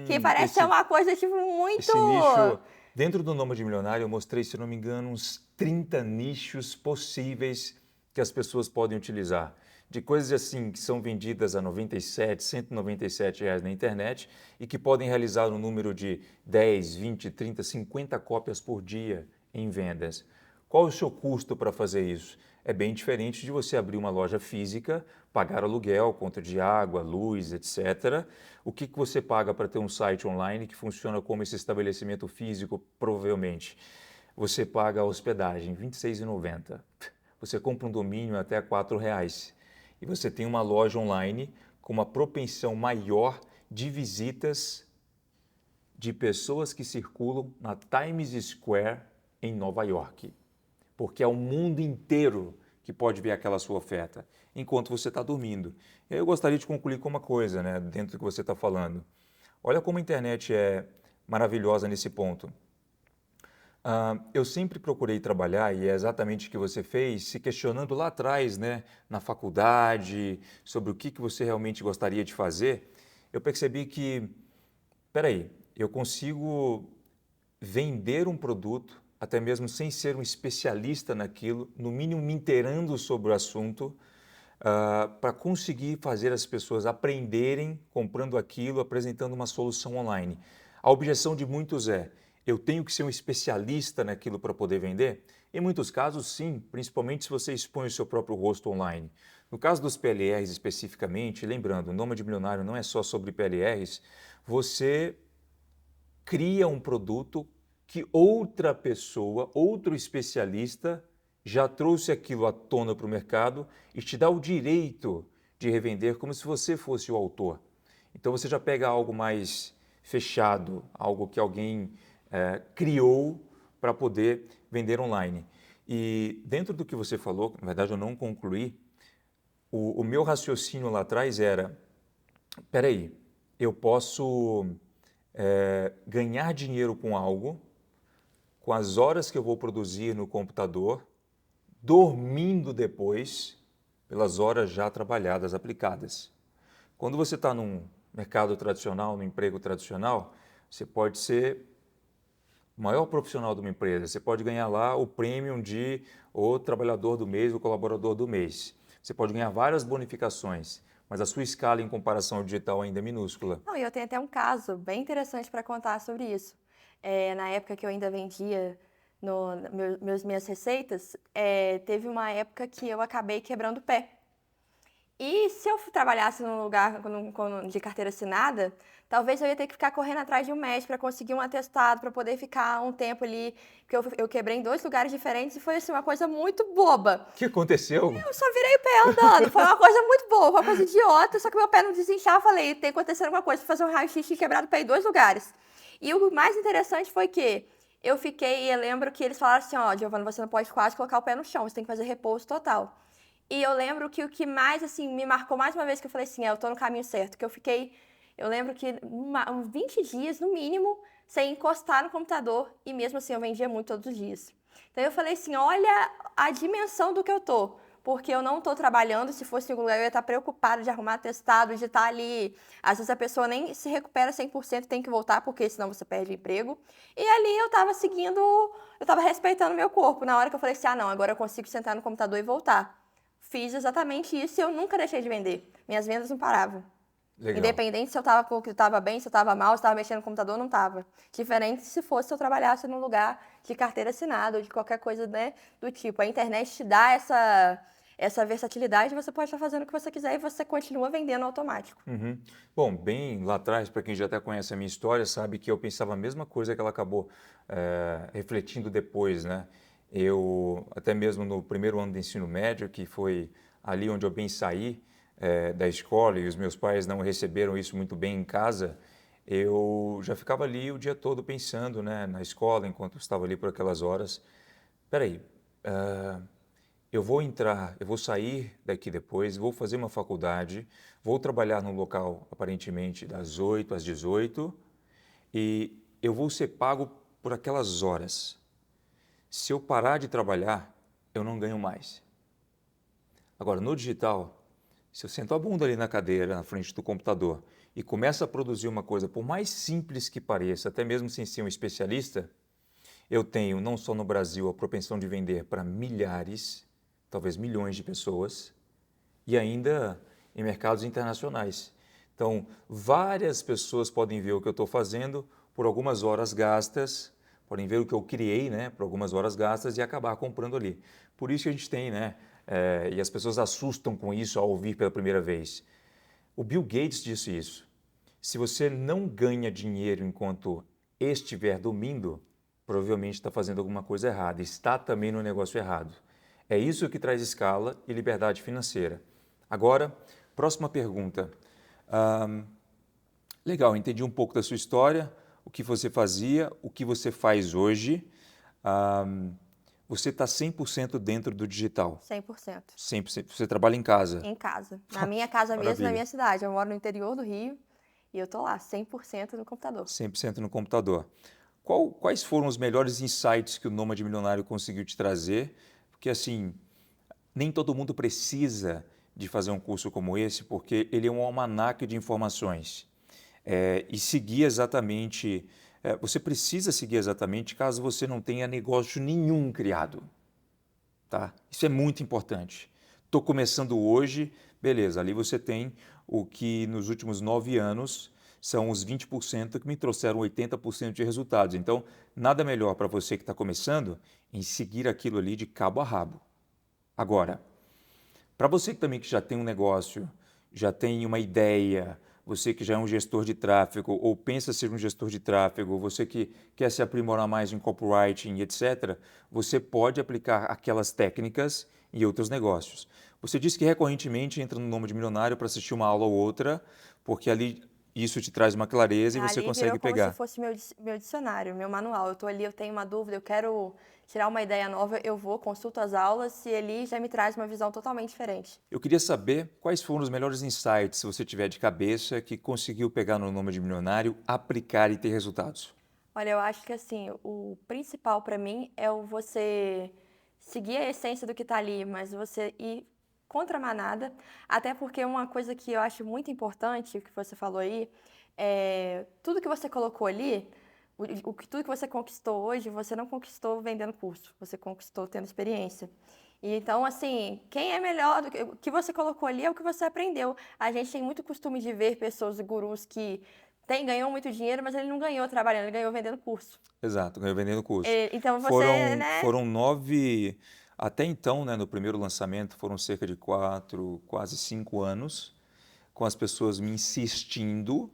B: Que parece ser
A: Esse,
B: uma coisa, tipo, muito.
A: esse nicho, dentro do Nômade Milionário, eu mostrei, se não me engano, uns 30 nichos possíveis que as pessoas podem utilizar. De coisas assim que são vendidas a 97, 197 reais na internet e que podem realizar um número de 10, 20, 30, 50 cópias por dia em vendas. Qual o seu custo para fazer isso? É bem diferente de você abrir uma loja física, pagar aluguel, conta de água, luz, etc. O que você paga para ter um site online que funciona como esse estabelecimento físico, provavelmente? Você paga a hospedagem, R$ 26,90. Você compra um domínio até R$ 4,00. E você tem uma loja online com uma propensão maior de visitas de pessoas que circulam na Times Square em Nova York. Porque é o mundo inteiro que pode ver aquela sua oferta, enquanto você está dormindo. E aí eu gostaria de concluir com uma coisa, né, dentro do que você está falando. Olha como a internet é maravilhosa nesse ponto. Eu sempre procurei trabalhar, e é exatamente o que você fez, se questionando lá atrás, né, na faculdade, sobre o que você realmente gostaria de fazer. Eu percebi que, peraí, eu consigo vender um produto, até mesmo sem ser um especialista naquilo, no mínimo me inteirando sobre o assunto, para conseguir fazer as pessoas aprenderem comprando aquilo, apresentando uma solução online. A objeção de muitos é: eu tenho que ser um especialista naquilo para poder vender? Em muitos casos, sim, principalmente se você expõe o seu próprio rosto online. No caso dos PLRs especificamente, lembrando, o Nômade Milionário não é só sobre PLRs, você cria um produto que outra pessoa, outro especialista já trouxe aquilo à tona para o mercado e te dá o direito de revender como se você fosse o autor. Então você já pega algo mais fechado, algo que alguém criou para poder vender online. E dentro do que você falou, na verdade eu não concluí, o meu raciocínio lá atrás era, peraí, eu posso ganhar dinheiro com algo, com as horas que eu vou produzir no computador, dormindo depois pelas horas já trabalhadas, aplicadas. Quando você está num mercado tradicional, num emprego tradicional, você pode ser o maior profissional de uma empresa, você pode ganhar lá o prêmio de o trabalhador do mês, o colaborador do mês. Você pode ganhar várias bonificações, mas a sua escala em comparação ao digital ainda é minúscula.
B: Não, e eu tenho até um caso bem interessante para contar sobre isso. Na época que eu ainda vendia minhas receitas, teve uma época que eu acabei quebrando o pé. E se eu trabalhasse num lugar de carteira assinada, talvez eu ia ter que ficar correndo atrás de um médico para conseguir um atestado, para poder ficar um tempo ali, porque eu quebrei em 2 lugares diferentes e foi assim, uma coisa muito boba.
A: O que aconteceu?
B: Eu só virei o pé andando, foi uma coisa muito boa, uma coisa idiota, só que meu pé não desinchava, eu falei, tem acontecendo alguma coisa, fazer um raio-x e quebrado o pé em 2 lugares. E o mais interessante foi que eu lembro que eles falaram assim, ó, Giovana, você não pode quase colocar o pé no chão, você tem que fazer repouso total. E eu lembro que o que mais, assim, me marcou mais uma vez, que eu falei assim, eu tô no caminho certo, que eu lembro que uns 20 dias, no mínimo, sem encostar no computador, e mesmo assim eu vendia muito todos os dias. Então eu falei assim, olha a dimensão do que eu tô, porque eu não tô trabalhando, se fosse em algum lugar eu ia estar preocupada de arrumar atestado, de estar ali, às vezes a pessoa nem se recupera 100%, tem que voltar, porque senão você perde o emprego. E ali eu tava respeitando o meu corpo, na hora que eu falei assim, não, agora eu consigo sentar no computador e voltar. fiz exatamente isso e eu nunca deixei de vender. Minhas vendas não paravam.
A: Legal.
B: Independente se eu estava bem, se eu estava mal, se eu estava mexendo no computador, não estava. Diferente se fosse se eu trabalhasse num lugar de carteira assinada ou de qualquer coisa, né, do tipo. A internet te dá essa versatilidade, você pode estar fazendo o que você quiser e você continua vendendo automático.
A: Uhum. Bom, bem lá atrás, para quem já até conhece a minha história, sabe que eu pensava a mesma coisa que ela acabou refletindo depois, né? Eu, até mesmo no primeiro ano do ensino médio, que foi ali onde eu bem saí da escola e os meus pais não receberam isso muito bem em casa, eu já ficava ali o dia todo pensando, né, na escola, enquanto eu estava ali por aquelas horas. Peraí, eu vou sair daqui depois, vou fazer uma faculdade, vou trabalhar num local aparentemente das 8 às 18 e eu vou ser pago por aquelas horas. Se eu parar de trabalhar, eu não ganho mais. Agora, no digital, se eu sento a bunda ali na cadeira, na frente do computador e começo a produzir uma coisa, por mais simples que pareça, até mesmo sem ser um especialista, eu tenho não só no Brasil a propensão de vender para milhares, talvez milhões de pessoas, e ainda em mercados internacionais. Então, várias pessoas podem ver o que eu estou fazendo por algumas horas gastas, podem ver o que eu criei, né, por algumas horas gastas e acabar comprando ali. Por isso que a gente tem, né, e as pessoas assustam com isso ao ouvir pela primeira vez. O Bill Gates disse isso. Se você não ganha dinheiro enquanto estiver dormindo, provavelmente está fazendo alguma coisa errada, está também no negócio errado. É isso que traz escala e liberdade financeira. Agora, próxima pergunta. Legal, entendi um pouco da sua história, o que você fazia, o que você faz hoje. Você está 100% dentro do digital?
B: 100%.
A: 100%. Você trabalha em casa?
B: Em casa. Na minha casa mesmo, na
A: Maravilha.
B: minha cidade. Eu moro no interior do Rio e eu tô lá, 100% no computador.
A: 100% no computador. Quais foram os melhores insights que o Nômade Milionário conseguiu te trazer? Porque, assim, nem todo mundo precisa de fazer um curso como esse, porque ele é um almanaque de informações. E seguir exatamente... você precisa seguir exatamente caso você não tenha negócio nenhum criado. Tá? Isso é muito importante. Estou começando hoje, beleza, ali você tem o que nos últimos 9 anos são os 20% que me trouxeram 80% de resultados. Então, nada melhor para você que está começando em seguir aquilo ali de cabo a rabo. Agora, para você que também que já tem um negócio, já tem uma ideia, você que já é um gestor de tráfego ou pensa ser um gestor de tráfego, você que quer se aprimorar mais em copywriting, etc., você pode aplicar aquelas técnicas em outros negócios. Você disse que recorrentemente entra no Nômade Milionário para assistir uma aula ou outra, porque ali isso te traz uma clareza e você
B: Ali
A: consegue
B: virou como
A: pegar.
B: se fosse meu dicionário, meu manual. Eu tô ali, eu tenho uma dúvida, eu quero tirar uma ideia nova, eu vou, consulto as aulas e ali já me traz uma visão totalmente diferente.
A: Eu queria saber quais foram os melhores insights, se você tiver de cabeça, que conseguiu pegar no Nômade Milionário, aplicar e ter resultados.
B: Olha, eu acho que assim, o principal para mim é o você seguir a essência do que tá ali, mas você ir contra a manada, até porque uma coisa que eu acho muito importante, o que você falou aí, é tudo que você colocou ali, tudo que você conquistou hoje, você não conquistou vendendo curso, você conquistou tendo experiência. E então, assim, quem é melhor, o que você colocou ali é o que você aprendeu. A gente tem muito costume de ver pessoas e gurus que ganhou muito dinheiro, mas ele não ganhou trabalhando, ele ganhou vendendo curso.
A: Exato, ganhou vendendo curso.
B: Então você,
A: Foram,
B: né?
A: foram 9, até então, né, no primeiro lançamento, foram cerca de 4, quase 5 anos, com as pessoas me insistindo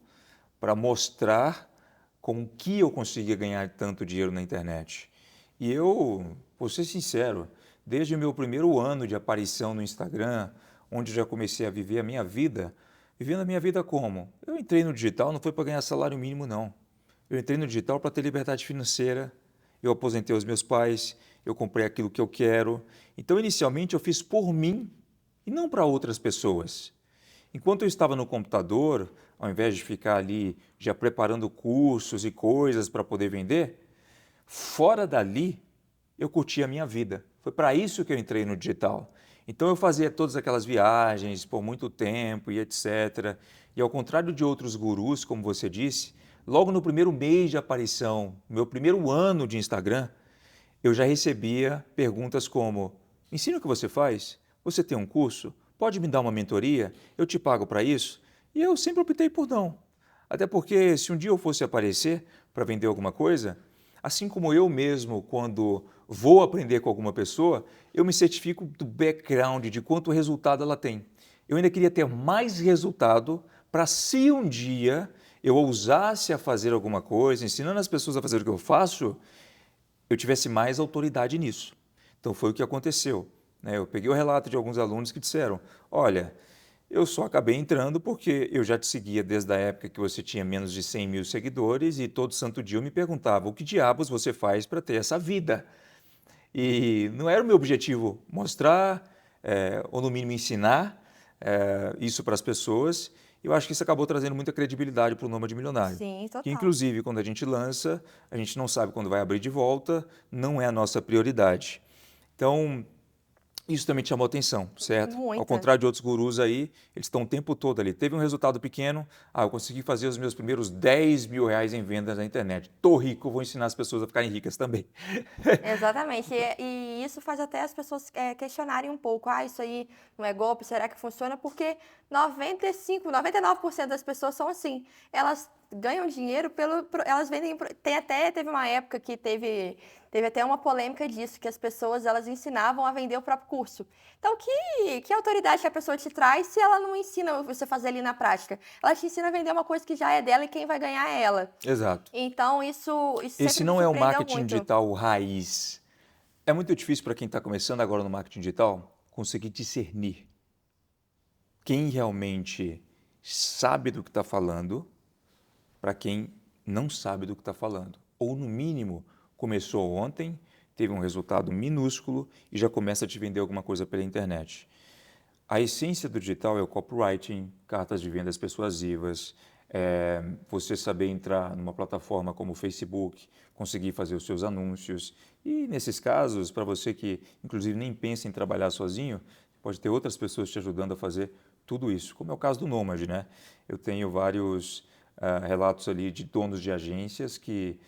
A: para mostrar com que eu conseguia ganhar tanto dinheiro na internet. E eu, vou ser sincero, desde o meu primeiro ano de aparição no Instagram, onde já comecei a viver a minha vida, vivendo a minha vida como? Eu entrei no digital, não foi para ganhar salário mínimo, não. Eu entrei no digital para ter liberdade financeira, eu aposentei os meus pais, eu comprei aquilo que eu quero. Então, inicialmente, eu fiz por mim e não para outras pessoas. Enquanto eu estava no computador, ao invés de ficar ali já preparando cursos e coisas para poder vender, fora dali eu curtia a minha vida. Foi para isso que eu entrei no digital. Então eu fazia todas aquelas viagens por muito tempo e etc. E ao contrário de outros gurus, como você disse, logo no primeiro mês de aparição, no meu primeiro ano de Instagram, eu já recebia perguntas como: me ensina o que você faz? Você tem um curso? Pode me dar uma mentoria? Eu te pago para isso? E eu sempre optei por não. Até porque se um dia eu fosse aparecer para vender alguma coisa, assim como eu mesmo, quando vou aprender com alguma pessoa, eu me certifico do background, de quanto resultado ela tem. Eu ainda queria ter mais resultado para se um dia eu ousasse a fazer alguma coisa, ensinando as pessoas a fazer o que eu faço, eu tivesse mais autoridade nisso. Então foi o que aconteceu, né? Eu peguei o relato de alguns alunos que disseram, olha, eu só acabei entrando porque eu já te seguia desde a época que você tinha menos de 100 mil seguidores e todo santo dia eu me perguntava, o que diabos você faz para ter essa vida? E não era o meu objetivo mostrar, ou no mínimo ensinar isso para as pessoas. Eu acho que isso acabou trazendo muita credibilidade para o Nômade Milionário.
B: Sim,
A: Que,
B: total.
A: inclusive, quando a gente lança, a gente não sabe quando vai abrir de volta, não é a nossa prioridade. Então, isso também te chamou atenção, certo? Ao
B: Muita.
A: contrário de outros gurus aí, eles estão o tempo todo ali. Teve um resultado pequeno, eu consegui fazer os meus primeiros 10 mil reais em vendas na internet. Tô rico, vou ensinar as pessoas a ficarem ricas também.
B: Exatamente. E isso faz até as pessoas questionarem um pouco. Ah, isso aí não é golpe? Será que funciona? Porque 95, 99% das pessoas são assim. Elas ganham dinheiro elas vendem. Teve uma época que teve até uma polêmica disso, que as pessoas elas ensinavam a vender o próprio curso. Então, que autoridade que a pessoa te traz se ela não ensina você a fazer ali na prática? Ela te ensina a vender uma coisa que já é dela e quem vai ganhar é ela.
A: Exato.
B: Então, isso
A: Esse
B: sempre me
A: não é o
B: surpreendeu
A: marketing
B: muito.
A: digital raiz. É muito difícil para quem está começando agora no marketing digital conseguir discernir quem realmente sabe do que está falando para quem não sabe do que está falando. Ou, no mínimo, começou ontem, teve um resultado minúsculo e já começa a te vender alguma coisa pela internet. A essência do digital é o copywriting, cartas de vendas persuasivas, você saber entrar numa plataforma como o Facebook, conseguir fazer os seus anúncios. E nesses casos, para você que inclusive nem pensa em trabalhar sozinho, pode ter outras pessoas te ajudando a fazer tudo isso, como é o caso do Nômade, né? Eu tenho vários relatos ali de donos de agências que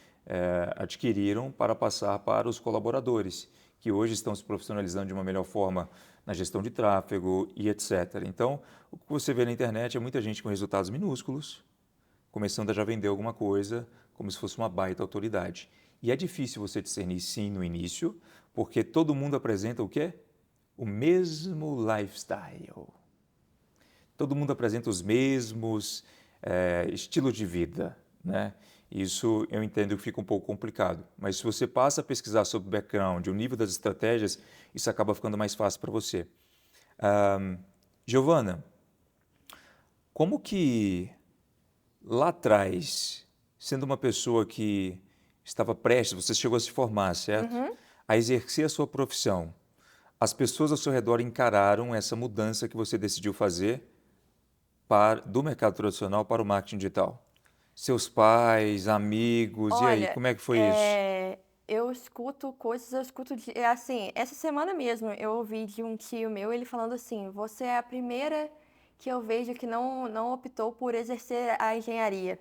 A: adquiriram para passar para os colaboradores, que hoje estão se profissionalizando de uma melhor forma na gestão de tráfego e etc. Então, o que você vê na internet é muita gente com resultados minúsculos, começando a já vender alguma coisa como se fosse uma baita autoridade. E é difícil você discernir sim no início, porque todo mundo apresenta o quê? O mesmo lifestyle. Todo mundo apresenta os mesmos estilos de vida, né? Isso eu entendo que fica um pouco complicado, mas se você passa a pesquisar sobre o background, o nível das estratégias, isso acaba ficando mais fácil para você. Giovana, como que lá atrás, sendo uma pessoa que estava prestes, você chegou a se formar, certo?
B: Uhum.
A: A exercer a sua profissão, as pessoas ao seu redor encararam essa mudança que você decidiu fazer do mercado tradicional para o marketing digital? Seus pais, amigos, e aí,
B: Olha,
A: como é que foi isso?
B: eu escuto coisas, assim, essa semana mesmo eu ouvi de um tio meu, ele falando assim, você é a primeira que eu vejo que não optou por exercer a engenharia.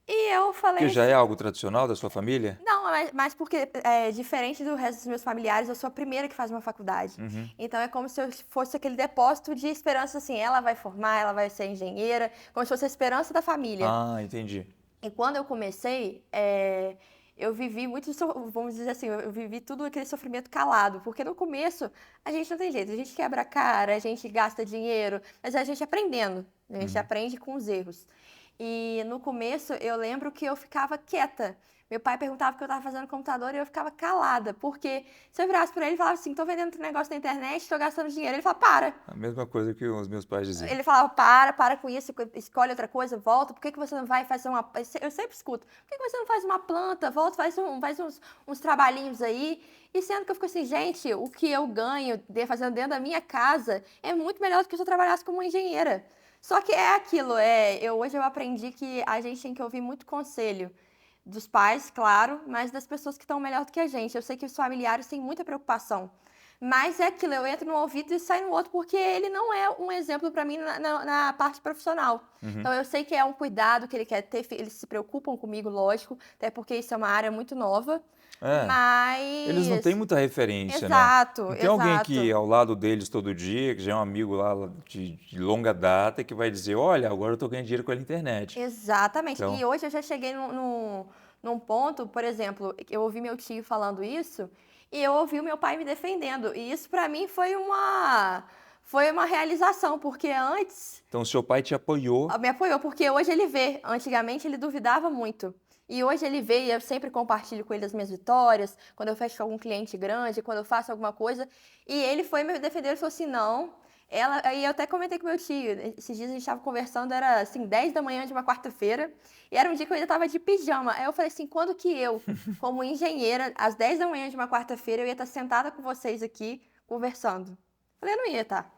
B: E eu
A: Que
B: falei
A: já é
B: assim,
A: algo tradicional da sua família?
B: não, mas porque, diferente do resto dos meus familiares, eu sou a primeira que faz uma faculdade.
A: Uhum.
B: Então é como se eu fosse aquele depósito de esperança, assim, ela vai formar, ela vai ser engenheira, como se fosse a esperança da família.
A: Ah, entendi.
B: E quando eu comecei, eu vivi muito, vamos dizer assim, eu vivi tudo aquele sofrimento calado, porque no começo a gente não tem jeito, a gente quebra a cara, a gente gasta dinheiro, mas a gente aprendendo, a gente aprende com os erros. E no começo eu lembro que eu ficava quieta. Meu pai perguntava o que eu estava fazendo no computador e eu ficava calada, porque se eu virasse para ele e falava assim, tô vendendo negócio na internet, tô gastando dinheiro, ele falava, para.
A: A mesma coisa que os meus pais diziam.
B: Ele falava, para com isso, escolhe outra coisa, volta. Por que você não vai fazer uma... Eu sempre escuto. Por que você não faz uma planta? Volta, faz uns trabalhinhos aí. E sendo que eu fico assim, gente, o que eu ganho fazendo dentro da minha casa é muito melhor do que se eu trabalhasse como engenheira. Só que é aquilo, hoje eu aprendi que a gente tem que ouvir muito conselho dos pais, claro, mas das pessoas que estão melhor do que a gente. Eu sei que os familiares têm muita preocupação. Mas é aquilo, eu entro no ouvido e saio no outro, porque ele não é um exemplo para mim na parte profissional. Então eu sei que é um cuidado que ele quer ter, eles se preocupam comigo, lógico, até porque isso é uma área muito nova.
A: É. Eles não têm
B: Mas...
A: muita referência, né?
B: Exato,
A: Não tem alguém que
B: exato.
A: ao lado deles todo dia, que já é um amigo lá de longa data, que vai dizer, olha, agora eu estou ganhando dinheiro com a internet.
B: Exatamente.
A: Então,
B: E hoje eu já cheguei num ponto, por exemplo, eu ouvi meu tio falando isso e eu ouvi o meu pai me defendendo. E isso pra mim foi uma realização, porque antes
A: então seu pai te apoiou.
B: me apoiou, porque hoje ele vê. Antigamente ele duvidava muito. E hoje ele vê e eu sempre compartilho com ele as minhas vitórias, quando eu fecho com algum cliente grande, quando eu faço alguma coisa. E ele foi me defender, ele falou assim, não, ela... Aí eu até comentei com meu tio, esses dias a gente estava conversando, era assim, 10 da manhã de uma quarta-feira, e era um dia que eu ainda estava de pijama. Aí eu falei assim, quando que eu, como engenheira, às 10 da manhã de uma quarta-feira, eu ia estar sentada com vocês aqui, conversando? Eu falei, eu não ia estar.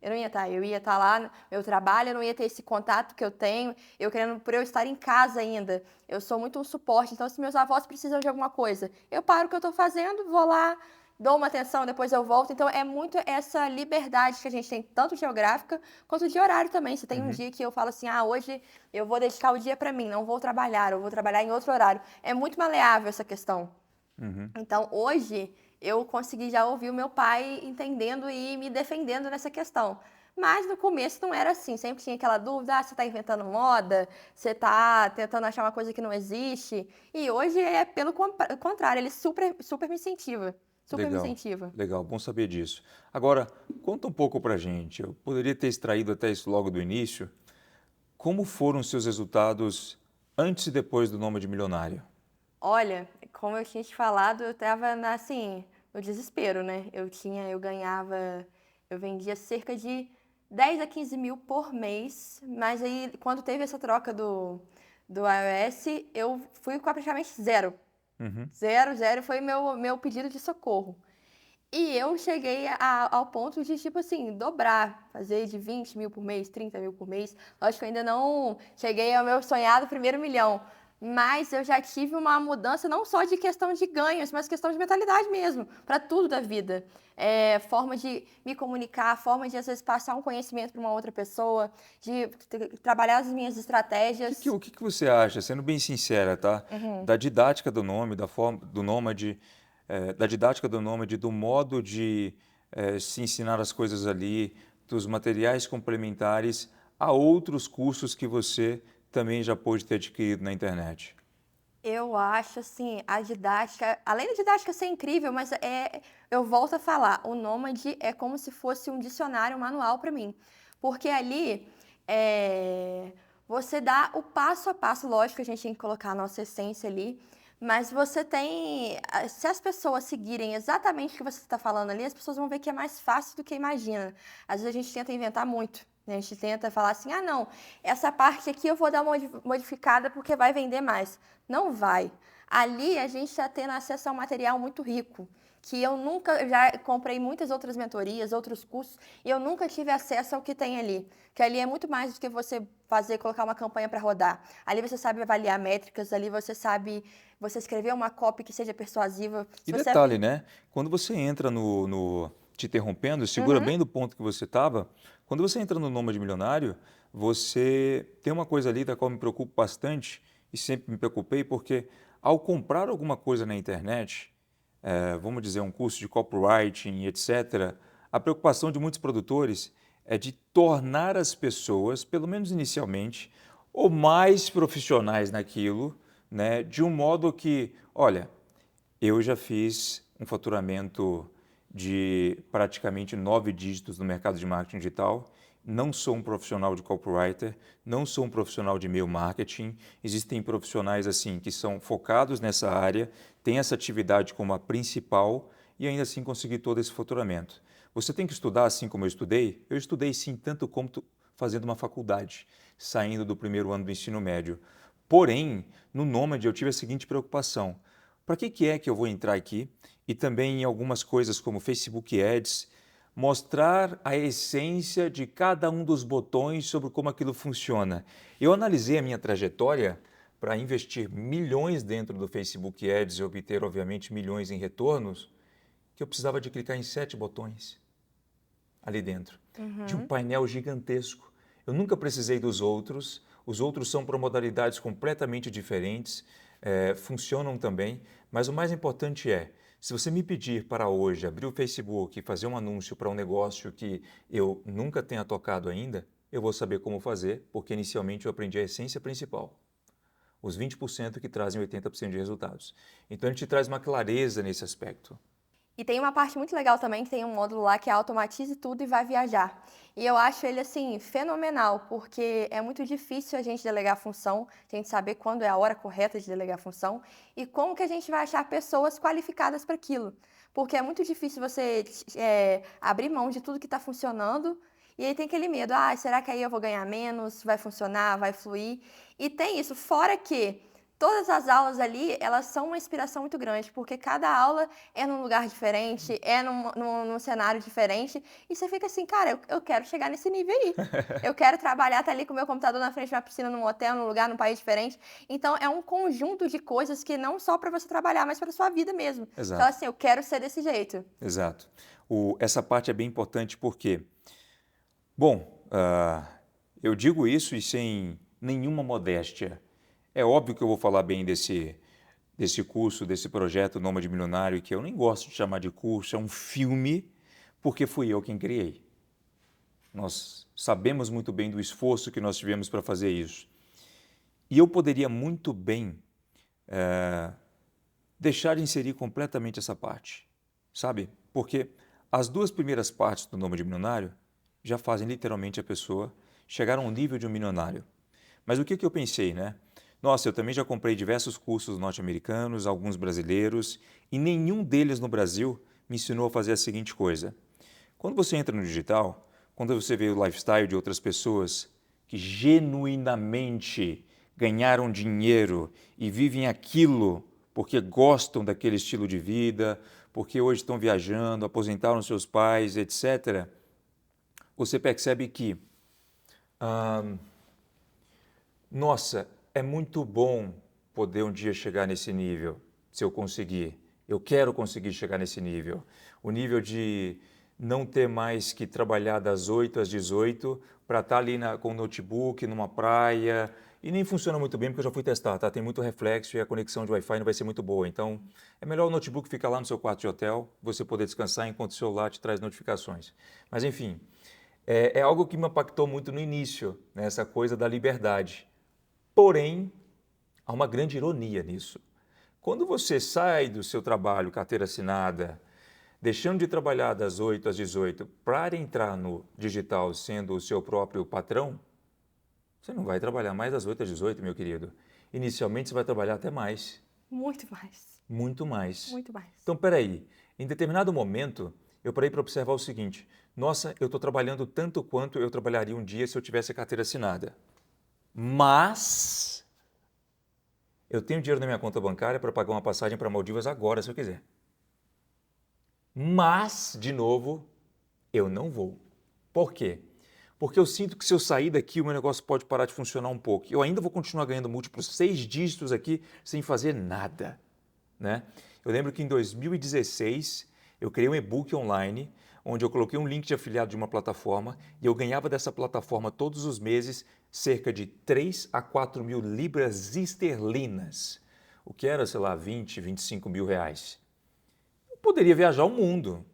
B: Eu ia estar lá no meu trabalho, eu não ia ter esse contato que eu tenho, por eu estar em casa ainda. Eu sou muito um suporte, então se meus avós precisam de alguma coisa, eu paro o que eu estou fazendo, vou lá, dou uma atenção, depois eu volto. Então é muito essa liberdade que a gente tem, tanto geográfica quanto de horário também. Se tem um dia que eu falo assim, hoje eu vou dedicar o dia para mim, não vou trabalhar, eu vou trabalhar em outro horário. É muito maleável essa questão.
A: Uhum.
B: Então, hoje, eu consegui já ouvir o meu pai entendendo e me defendendo nessa questão. Mas no começo não era assim, sempre tinha aquela dúvida, você está inventando moda, você está tentando achar uma coisa que não existe. E hoje é pelo contrário, ele super me incentiva, super me
A: Legal,
B: incentiva.
A: legal, bom saber disso. Agora, conta um pouco pra gente. Eu poderia ter extraído até isso logo do início. Como foram os seus resultados antes e depois do Nômade Milionário?
B: Olha, como eu tinha te falado, eu estava assim, no desespero, né? Eu vendia cerca de 10 a 15 mil por mês, mas aí quando teve essa troca do iOS, eu fui com praticamente zero.
A: Uhum.
B: Zero foi meu pedido de socorro. E eu cheguei ao ponto de, tipo assim, dobrar, fazer de 20 mil por mês, 30 mil por mês. Lógico que eu ainda não cheguei ao meu sonhado primeiro milhão, mas eu já tive uma mudança não só de questão de ganhos, mas questão de mentalidade mesmo, para tudo da vida. Forma de me comunicar, forma de às vezes passar um conhecimento para uma outra pessoa, de trabalhar as minhas estratégias.
A: O que que você acha, sendo bem sincera, tá?
B: Uhum.
A: Da didática do nome, da forma do Nômade, da didática do Nômade, do modo de se ensinar as coisas ali, dos materiais complementares a outros cursos que você também já pôde ter adquirido na internet.
B: Eu acho assim, a didática, além da didática ser incrível, mas eu volto a falar, o Nômade é como se fosse um dicionário, um manual para mim. Porque ali você dá o passo a passo, lógico que a gente tem que colocar a nossa essência ali, mas você tem. Se as pessoas seguirem exatamente o que você está falando ali, as pessoas vão ver que é mais fácil do que imagina. Às vezes a gente tenta inventar muito. Né? A gente tenta falar assim, não, essa parte aqui eu vou dar uma modificada porque vai vender mais. Não vai. Ali a gente está tendo acesso a um material muito rico, que eu já comprei muitas outras mentorias, outros cursos, e eu nunca tive acesso ao que tem ali. Que ali é muito mais do que você colocar uma campanha para rodar. Ali você sabe avaliar métricas, ali você sabe, você escrever uma copy que seja persuasiva.
A: E
B: Se você...
A: detalhe, né? Quando você entra te interrompendo, segura
B: Uhum.
A: bem do ponto que você estava. Quando você entra no Nômade Milionário, você tem uma coisa ali da qual me preocupo bastante e sempre me preocupei, porque ao comprar alguma coisa na internet, vamos dizer, um curso de copywriting, etc., a preocupação de muitos produtores é de tornar as pessoas, pelo menos inicialmente, ou mais profissionais naquilo, né? De um modo que, olha, eu já fiz um faturamento de praticamente 9 dígitos no mercado de marketing digital. Não sou um profissional de copywriter, não sou um profissional de e-mail marketing. Existem profissionais assim que são focados nessa área, têm essa atividade como a principal e ainda assim conseguir todo esse faturamento. Você tem que estudar assim como eu estudei? Eu estudei sim, tanto como fazendo uma faculdade, saindo do primeiro ano do ensino médio. Porém, no Nômade eu tive a seguinte preocupação. Para que é que eu vou entrar aqui e também em algumas coisas como Facebook Ads, mostrar a essência de cada um dos botões sobre como aquilo funciona. Eu analisei a minha trajetória para investir milhões dentro do Facebook Ads e obter, obviamente, milhões em retornos, que eu precisava de clicar em 7 botões ali dentro, de um
B: Uhum.
A: painel gigantesco. Eu nunca precisei dos outros, os outros são para modalidades completamente diferentes.
C: funcionam também, mas o mais importante é, se você me pedir para hoje abrir o Facebook e fazer um anúncio para um negócio que eu nunca tenha tocado ainda, eu vou saber como fazer, porque inicialmente eu aprendi a essência principal. Os 20% que trazem 80% de resultados. Então, ele te traz uma clareza nesse aspecto.
B: E tem uma parte muito legal também, que tem um módulo lá que é automatize tudo e vai viajar. E eu acho ele, assim, fenomenal, porque é muito difícil a gente delegar a função, a gente saber quando é a hora correta de delegar a função e como que a gente vai achar pessoas qualificadas para aquilo. Porque é muito difícil você abrir mão de tudo que está funcionando e aí tem aquele medo, será que aí eu vou ganhar menos, vai funcionar, vai fluir? E tem isso, fora que todas as aulas ali, elas são uma inspiração muito grande, porque cada aula é num lugar diferente, é num cenário diferente, e você fica assim, cara, eu quero chegar nesse nível aí. Eu quero trabalhar, tá ali com o meu computador na frente de uma piscina, num hotel, num lugar, num país diferente. Então, é um conjunto de coisas que não só para você trabalhar, mas para sua vida mesmo.
A: Exato.
B: Então, assim, eu quero ser desse jeito.
A: Exato. Essa parte é bem importante porque, bom, eu digo isso e sem nenhuma modéstia. É óbvio que eu vou falar bem desse curso, desse projeto Nômade Milionário, que eu nem gosto de chamar de curso, é um filme, porque fui eu quem criei. Nós sabemos muito bem do esforço que nós tivemos para fazer isso. E eu poderia muito bem deixar de inserir completamente essa parte, sabe? Porque as duas primeiras partes do Nômade Milionário já fazem literalmente a pessoa chegar a um nível de um milionário. Mas o que eu pensei, né? Nossa, eu também já comprei diversos cursos norte-americanos, alguns brasileiros, e nenhum deles no Brasil me ensinou a fazer a seguinte coisa. Quando você entra no digital, quando você vê o lifestyle de outras pessoas que genuinamente ganharam dinheiro e vivem aquilo porque gostam daquele estilo de vida, porque hoje estão viajando, aposentaram seus pais, etc., você percebe que, nossa, é muito bom poder um dia chegar nesse nível, se eu conseguir. Eu quero conseguir chegar nesse nível. O nível de não ter mais que trabalhar das 8 às 18 para estar ali com o notebook, numa praia. E nem funciona muito bem porque eu já fui testar, tá? Tem muito reflexo e a conexão de Wi-Fi não vai ser muito boa. Então, é melhor o notebook ficar lá no seu quarto de hotel, você poder descansar enquanto o celular te traz notificações. Mas, enfim, é algo que me impactou muito no início, né? Essa coisa da liberdade. Porém, há uma grande ironia nisso. Quando você sai do seu trabalho, carteira assinada, deixando de trabalhar das 8 às 18 para entrar no digital sendo o seu próprio patrão, você não vai trabalhar mais das 8 às 18, meu querido. Inicialmente você vai trabalhar até mais.
B: Muito mais.
C: Muito mais.
B: Muito mais.
C: Então, peraí, em determinado momento, eu parei para observar o seguinte, nossa, eu estou trabalhando tanto quanto eu trabalharia um dia se eu tivesse a carteira assinada. Mas eu tenho dinheiro na minha conta bancária para pagar uma passagem para Maldivas agora, se eu quiser. Mas, de novo, eu não vou. Por quê? Porque eu sinto que se eu sair daqui, o meu negócio pode parar de funcionar um pouco. Eu ainda vou continuar ganhando múltiplos 6 dígitos aqui sem fazer nada, né? Eu lembro que em 2016 eu criei um e-book online onde eu coloquei um link de afiliado de uma plataforma e eu ganhava dessa plataforma todos os meses cerca de 3 a 4 mil libras esterlinas, o que era, sei lá, 20, 25 mil reais. Eu poderia viajar o mundo.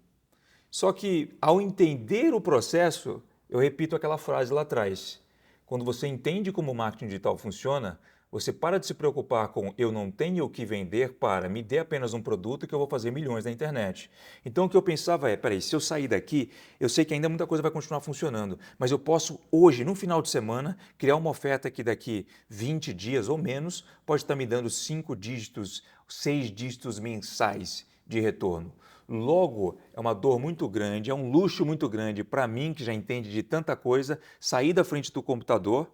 C: Só que ao entender o processo, eu repito aquela frase lá atrás. Quando você entende como o marketing digital funciona, você para de se preocupar com eu não tenho o que vender para me dê apenas um produto que eu vou fazer milhões na internet. Então o que eu pensava é, peraí, se eu sair daqui, eu sei que ainda muita coisa vai continuar funcionando, mas eu posso hoje, no final de semana, criar uma oferta que daqui 20 dias ou menos pode estar me dando 5 dígitos, 6 dígitos mensais de retorno. Logo, é uma dor muito grande, é um luxo muito grande para mim, que já entende de tanta coisa, sair da frente do computador.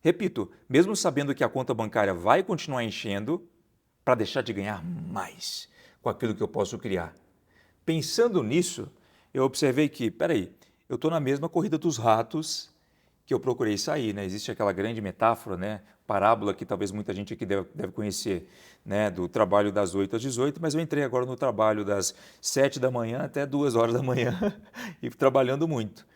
C: Repito, mesmo sabendo que a conta bancária vai continuar enchendo, para deixar de ganhar mais com aquilo que eu posso criar. Pensando nisso, eu observei que, peraí, eu estou na mesma corrida dos ratos que eu procurei sair, né? Existe aquela grande metáfora, né? Parábola que talvez muita gente aqui deve conhecer, né? Do trabalho das 8 às 18, mas eu entrei agora no trabalho das 7 da manhã até 2 horas da manhã e trabalhando muito.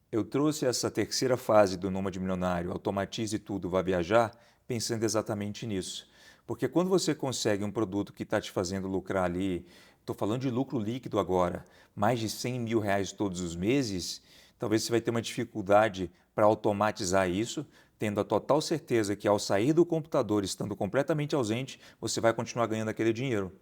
C: Eu trouxe essa terceira fase do Nômade Milionário, automatize tudo, vá viajar, pensando exatamente nisso. Porque quando você consegue um produto que está te fazendo lucrar ali, estou falando de lucro líquido agora, mais de R$ 100.000 todos os meses, talvez você vai ter uma dificuldade para automatizar isso, tendo a total certeza que ao sair do computador, estando completamente ausente, você vai continuar ganhando aquele dinheiro.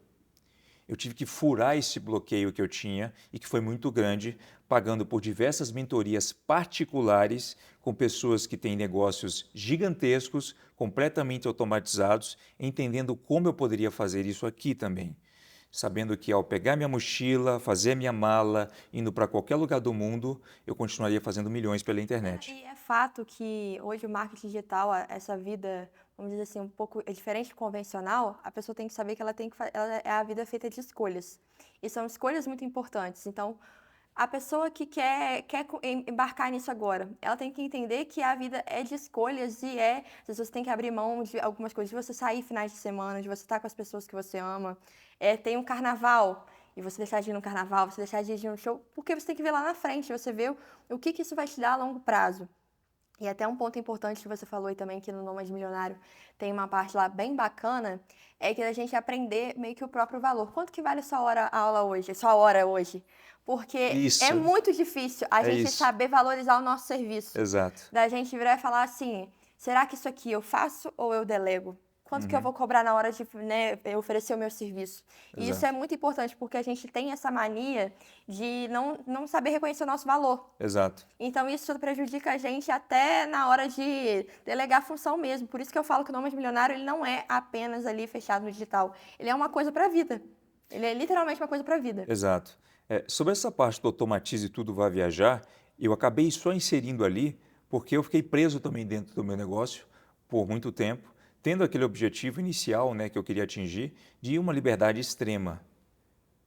C: Eu tive que furar esse bloqueio que eu tinha e que foi muito grande, pagando por diversas mentorias particulares com pessoas que têm negócios gigantescos, completamente automatizados, entendendo como eu poderia fazer isso aqui também. Sabendo que ao pegar minha mochila, fazer minha mala, indo para qualquer lugar do mundo, eu continuaria fazendo milhões pela internet.
B: E é fato que hoje o marketing digital, essa vida, vamos dizer assim, um pouco diferente do convencional, a pessoa tem que saber que ela é a vida feita de escolhas. E são escolhas muito importantes. Então, a pessoa que quer embarcar nisso agora, ela tem que entender que a vida é de escolhas e às vezes você tem que abrir mão de algumas coisas, de você sair finais de semana, de você estar com as pessoas que você ama. Tem um carnaval, e você deixar de ir no carnaval, você deixar de ir no show, porque você tem que ver lá na frente, você vê o que isso vai te dar a longo prazo. E até um ponto importante que você falou aí também, que no Nômade Milionário tem uma parte lá bem bacana, é que a gente aprender meio que o próprio valor. Quanto que vale a aula hoje, sua hora hoje? Porque
C: Isso.
B: é muito difícil a gente
C: isso.
B: saber valorizar o nosso serviço.
C: Exato.
B: Da gente virar e falar assim, será que isso aqui eu faço ou eu delego? Quanto que eu vou cobrar na hora de eu oferecer o meu serviço? E isso é muito importante, porque a gente tem essa mania de não saber reconhecer o nosso valor.
C: Exato.
B: Então, isso prejudica a gente até na hora de delegar a função mesmo. Por isso que eu falo que o Nômade Milionário ele não é apenas ali fechado no digital. Ele é uma coisa para a vida. Ele é literalmente uma coisa para a vida.
C: Exato. Sobre essa parte do automatize tudo, vai viajar, eu acabei só inserindo ali porque eu fiquei preso também dentro do meu negócio por muito tempo, tendo aquele objetivo inicial, né, que eu queria atingir, de uma liberdade extrema,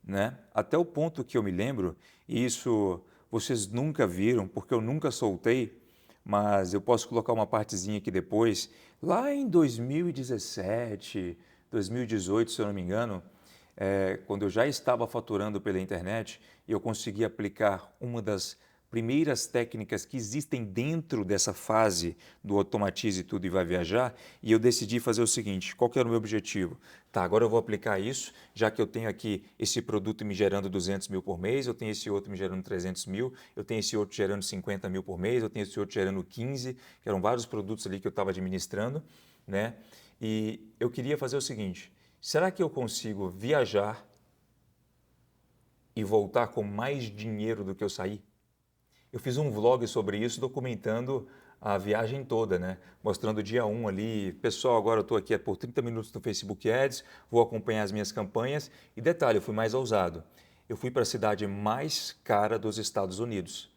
C: né? Até o ponto que eu me lembro, e isso vocês nunca viram, porque eu nunca soltei, mas eu posso colocar uma partezinha aqui depois, lá em 2017, 2018, se eu não me engano, quando eu já estava faturando pela internet, eu consegui aplicar uma das primeiras técnicas que existem dentro dessa fase do automatize tudo e vai viajar, e eu decidi fazer o seguinte, qual que era o meu objetivo? Tá, agora eu vou aplicar isso, já que eu tenho aqui esse produto me gerando 200 mil por mês, eu tenho esse outro me gerando 300 mil, eu tenho esse outro gerando 50 mil por mês, eu tenho esse outro gerando 15, que eram vários produtos ali que eu estava administrando, né? E eu queria fazer o seguinte, será que eu consigo viajar e voltar com mais dinheiro do que eu saí? Eu fiz um vlog sobre isso, documentando a viagem toda, né? Mostrando o dia 1 ali. Pessoal, agora eu estou aqui por 30 minutos no Facebook Ads, vou acompanhar as minhas campanhas. E detalhe, eu fui mais ousado. Eu fui para a cidade mais cara dos Estados Unidos,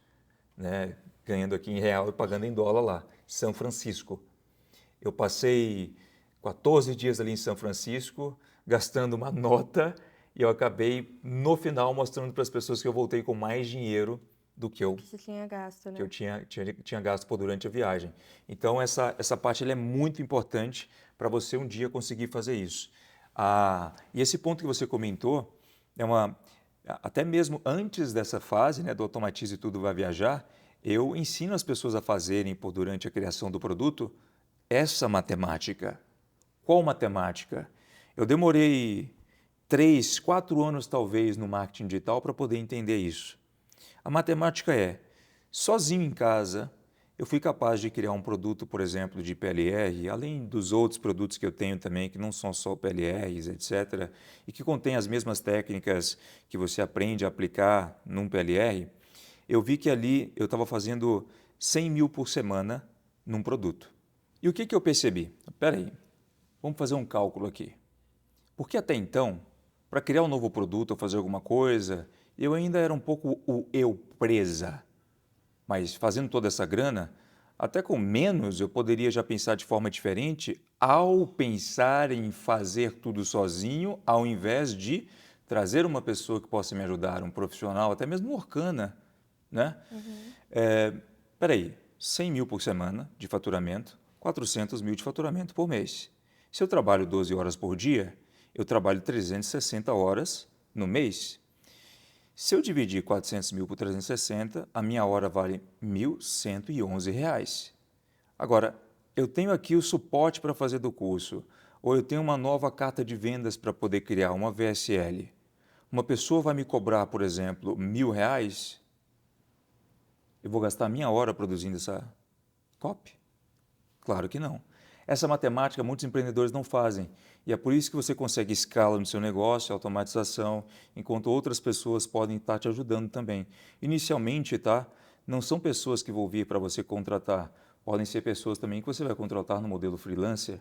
C: né? Ganhando aqui em real e pagando em dólar lá, São Francisco. Eu passei 14 dias ali em São Francisco, gastando uma nota, e eu acabei, no final, mostrando para as pessoas que eu voltei com mais dinheiro do que
B: você tinha gasto, né?
C: que eu tinha gasto durante a viagem. Então, essa parte ela é muito importante para você um dia conseguir fazer isso. E esse ponto que você comentou, até mesmo antes dessa fase, né, do Automatize Tudo Vai Viajar, eu ensino as pessoas a fazerem, durante a criação do produto, essa matemática. Qual matemática? Eu demorei 3, 4 anos talvez no marketing digital para poder entender isso. A matemática é, sozinho em casa, eu fui capaz de criar um produto, por exemplo, de PLR, além dos outros produtos que eu tenho também, que não são só PLRs, etc., e que contém as mesmas técnicas que você aprende a aplicar num PLR, eu vi que ali eu estava fazendo 100 mil por semana num produto. E o que eu percebi? Espera aí, vamos fazer um cálculo aqui. Porque até então, para criar um novo produto ou fazer alguma coisa, eu ainda era um pouco o eu presa. Mas fazendo toda essa grana, até com menos eu poderia já pensar de forma diferente ao pensar em fazer tudo sozinho, ao invés de trazer uma pessoa que possa me ajudar, um profissional, até mesmo um Orkana, né? Peraí, 100 mil por semana de faturamento, 400 mil de faturamento por mês. Se eu trabalho 12 horas por dia, eu trabalho 360 horas no mês. Se eu dividir 400 mil por 360, a minha hora vale R$ 1.111. Agora, eu tenho aqui o suporte para fazer do curso.
A: ou eu tenho uma nova carta de vendas para poder criar, uma VSL. Uma pessoa vai me cobrar, por exemplo, R$1.000, eu vou gastar minha hora produzindo essa copy? Claro que não. Essa matemática muitos empreendedores não fazem. E é por isso que você consegue escala no seu negócio, automatização, enquanto outras pessoas podem estar te ajudando também. Inicialmente, tá? Não são pessoas que vão vir para você contratar. Podem ser pessoas também que você vai contratar no modelo freelancer.